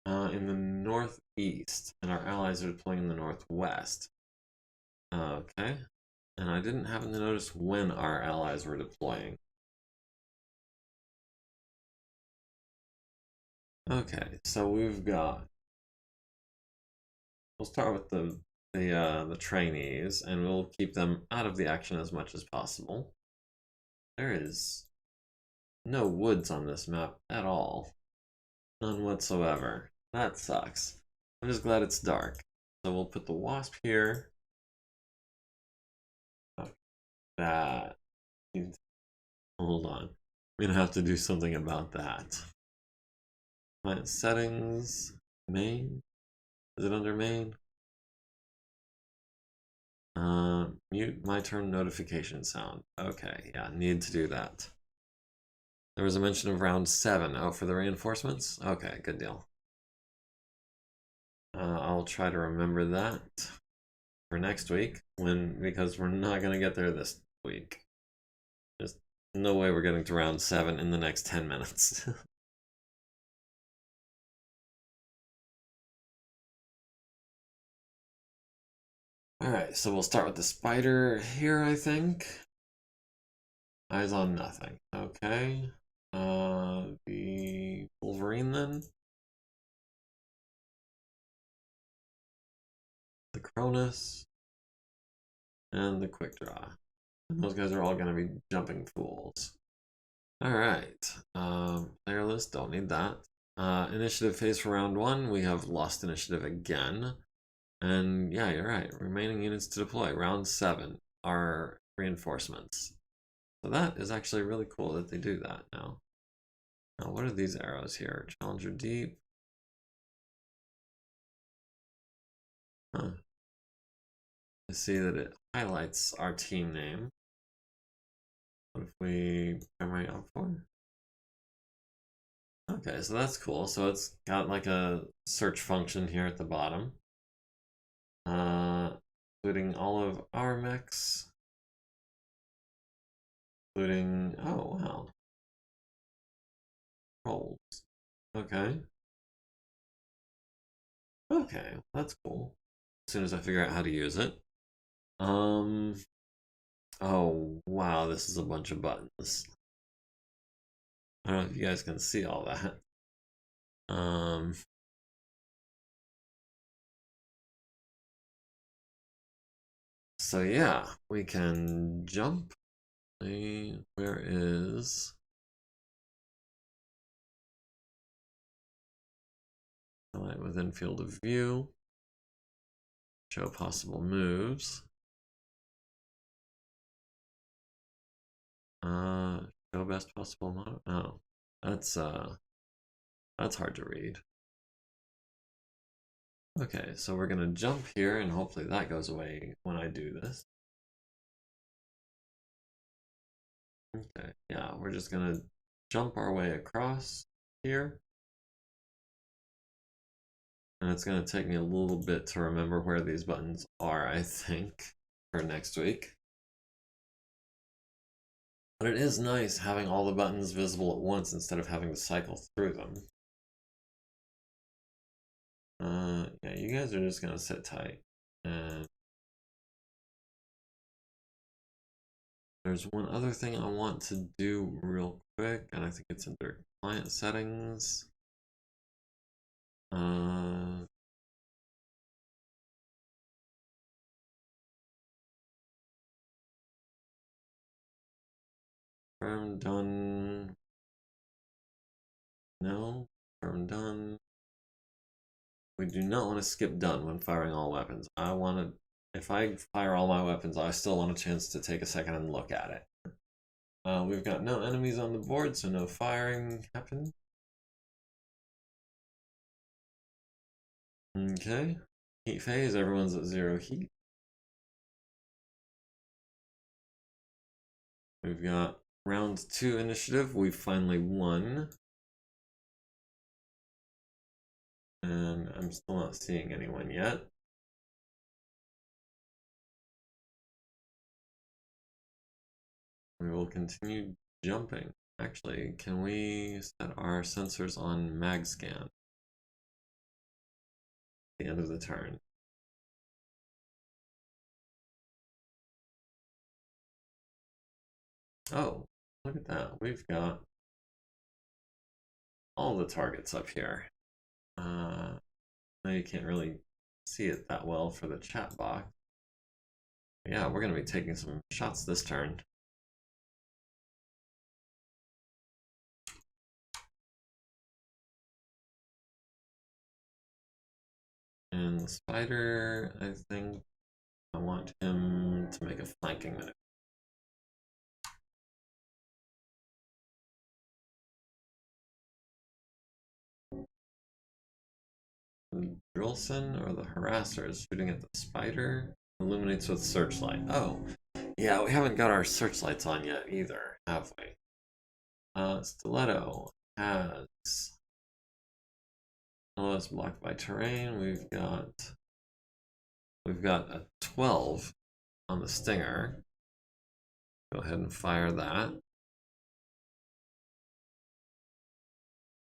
In the northeast, and our allies are deploying in the northwest. Okay. And I didn't happen to notice when our allies were deploying. Okay, so we've got. We'll start with the trainees, and we'll keep them out of the action as much as possible. There is no woods on this map at all. None whatsoever. That sucks. I'm just glad it's dark. So we'll put the wasp here. That. Hold on. I'm gonna have to do something about that. Client settings. Main. Is it under main? Mute my turn notification sound. Okay, yeah, need to do that. There was a mention of round 7. Oh, for the reinforcements? Okay, good deal. I'll try to remember that for next week because we're not gonna get there this week. Just No way we're getting to round 7 in the next 10 minutes. Alright, so we'll start with the spider here, I think. Eyes on nothing. Okay. The Wolverine then. The Cronus. And the Quick Draw. And those guys are all going to be jumping fools. Alright. Player list, don't need that. Initiative phase for round 1. We have lost initiative again. And yeah, you're right. Remaining units to deploy. Round 7 are reinforcements. So that is actually really cool that they do that now. Now, what are these arrows here? Challenger Deep. Huh. I see that it highlights our team name. What if we primary up for? Okay, so that's cool. So it's got like a search function here at the bottom. Including all of our mechs. Including, oh wow. Rolls. Okay. Okay, that's cool. As soon as I figure out how to use it. Oh wow, this is a bunch of buttons. I don't know if you guys can see all that. So yeah, we can jump. Where is highlight within field of view? Show possible moves. Show best possible mode. Oh, that's hard to read. Okay, so we're gonna jump here and hopefully that goes away when I do this. Okay, yeah, we're just gonna jump our way across here. And it's gonna take me a little bit to remember where these buttons are, I think, for next week. But it is nice having all the buttons visible at once instead of having to cycle through them. Yeah, you guys are just gonna sit tight. And there's one other thing I want to do real quick, and I think it's under client settings. Firm done. No, firm done. We do not want to skip done when firing all weapons. I want to, if I fire all my weapons, I still want a chance to take a second and look at it. We've got no enemies on the board, so no firing happened. Okay. Heat phase, everyone's at 0 heat. We've got round 2 initiative. We finally won. And I'm still not seeing anyone yet. We will continue jumping. Actually, can we set our sensors on mag scan at the end of the turn? Oh, look at that. We've got all the targets up here. Now you can't really see it that well for the chat box. Yeah, we're going to be taking some shots this turn. And the spider, I think I want him to make a flanking move. The Drillson or the harasser is shooting at the spider. Illuminates with searchlight. Oh, yeah, we haven't got our searchlights on yet either, have we? Stiletto has is blocked by terrain. We've got a 12 on the stinger. Go ahead and fire that.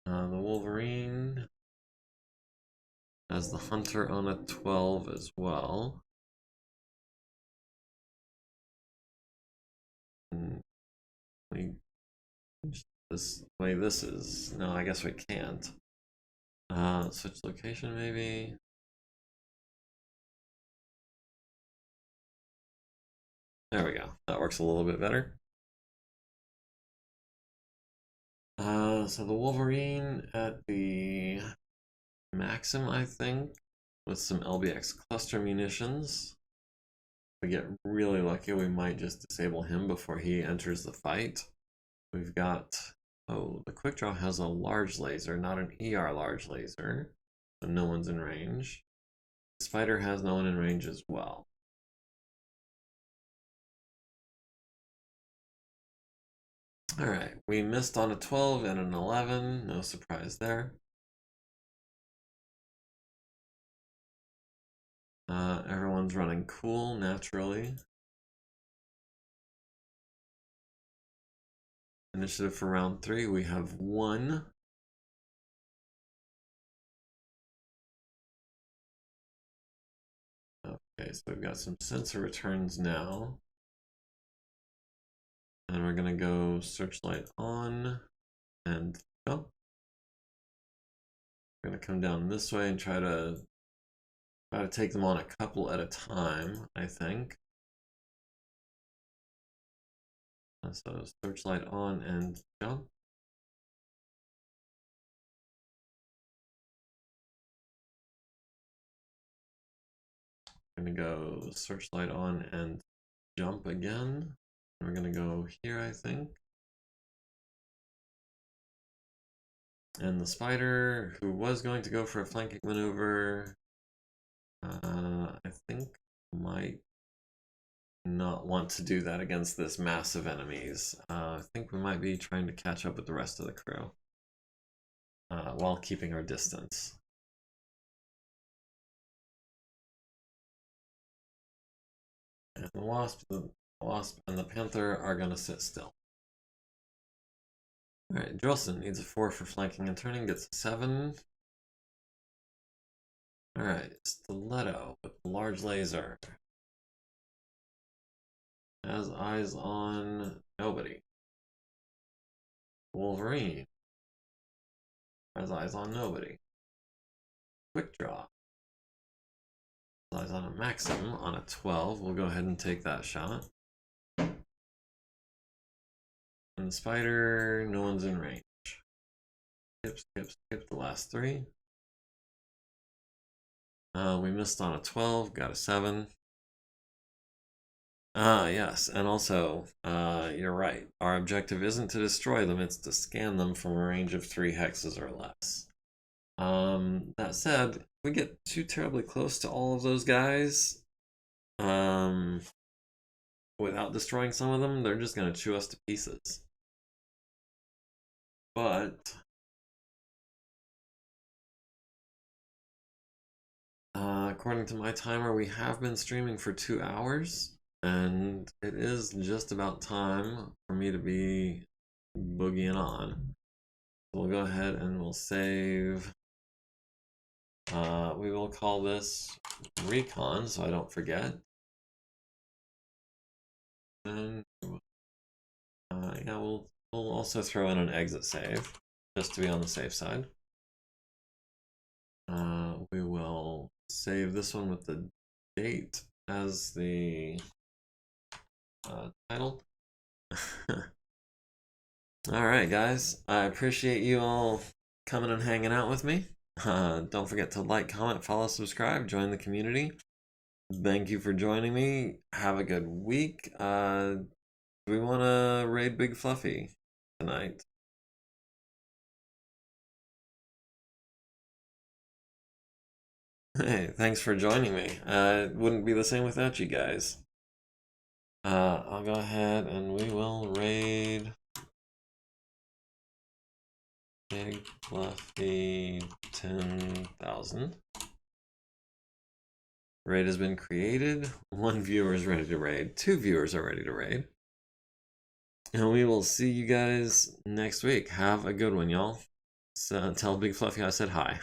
The Wolverine has the Hunter on a 12 as well. And we this way this is. No, I guess we can't. Switch location maybe. There we go. That works a little bit better. So the Wolverine at the Maxim, I think, with some LBX cluster munitions. If we get really lucky, we might just disable him before he enters the fight. We've got, oh, the quick draw has a large laser, not an ER large laser, so no one's in range. The Spider has no one in range as well. All right, we missed on a 12 and an 11, no surprise there. Everyone's running cool naturally. Initiative for round 3, we have 1. Okay, so we've got some sensor returns now. And we're gonna go searchlight on and jump. We're gonna come down this way and try to take them on a couple at a time, I think. So searchlight on and jump. I'm gonna go searchlight on and jump again. And we're gonna go here, I think. And the Spider, who was going to go for a flanking maneuver, I think might not want to do that against this massive enemies. I think we might be trying to catch up with the rest of the crew while keeping our distance. And the Wasp and the Panther are going to sit still. Alright, Drillson needs a 4 for flanking and turning, gets a 7. Alright, Stiletto with the large laser. Has eyes on nobody. Wolverine has eyes on nobody. Quick draw. Eyes on a Maxim on a 12. We'll go ahead and take that shot. And the Spider, no one's in range. Skip the last 3. We missed on a 12, got a 7. Yes, and also, you're right. Our objective isn't to destroy them, it's to scan them from a range of 3 hexes or less. That said, if we get too terribly close to all of those guys, without destroying some of them, they're just going to chew us to pieces. But according to my timer, we have been streaming for 2 hours, and it is just about time for me to be boogieing on. So we'll go ahead and we'll save. We will call this Recon, so I don't forget. And yeah, we'll also throw in an exit save, just to be on the safe side. We will save this one with the date as the title. Alright guys, I appreciate you all coming and hanging out with me. Don't forget to like, comment, follow, subscribe, join the community. Thank you for joining me. Have a good week. Do we want to raid Big Fluffy tonight? Hey, thanks for joining me. It wouldn't be the same without you guys. I'll go ahead and we will raid Big Fluffy 10,000. Raid has been created. 1 viewer is ready to raid. 2 viewers are ready to raid. And we will see you guys next week. Have a good one, y'all. So tell Big Fluffy I said hi.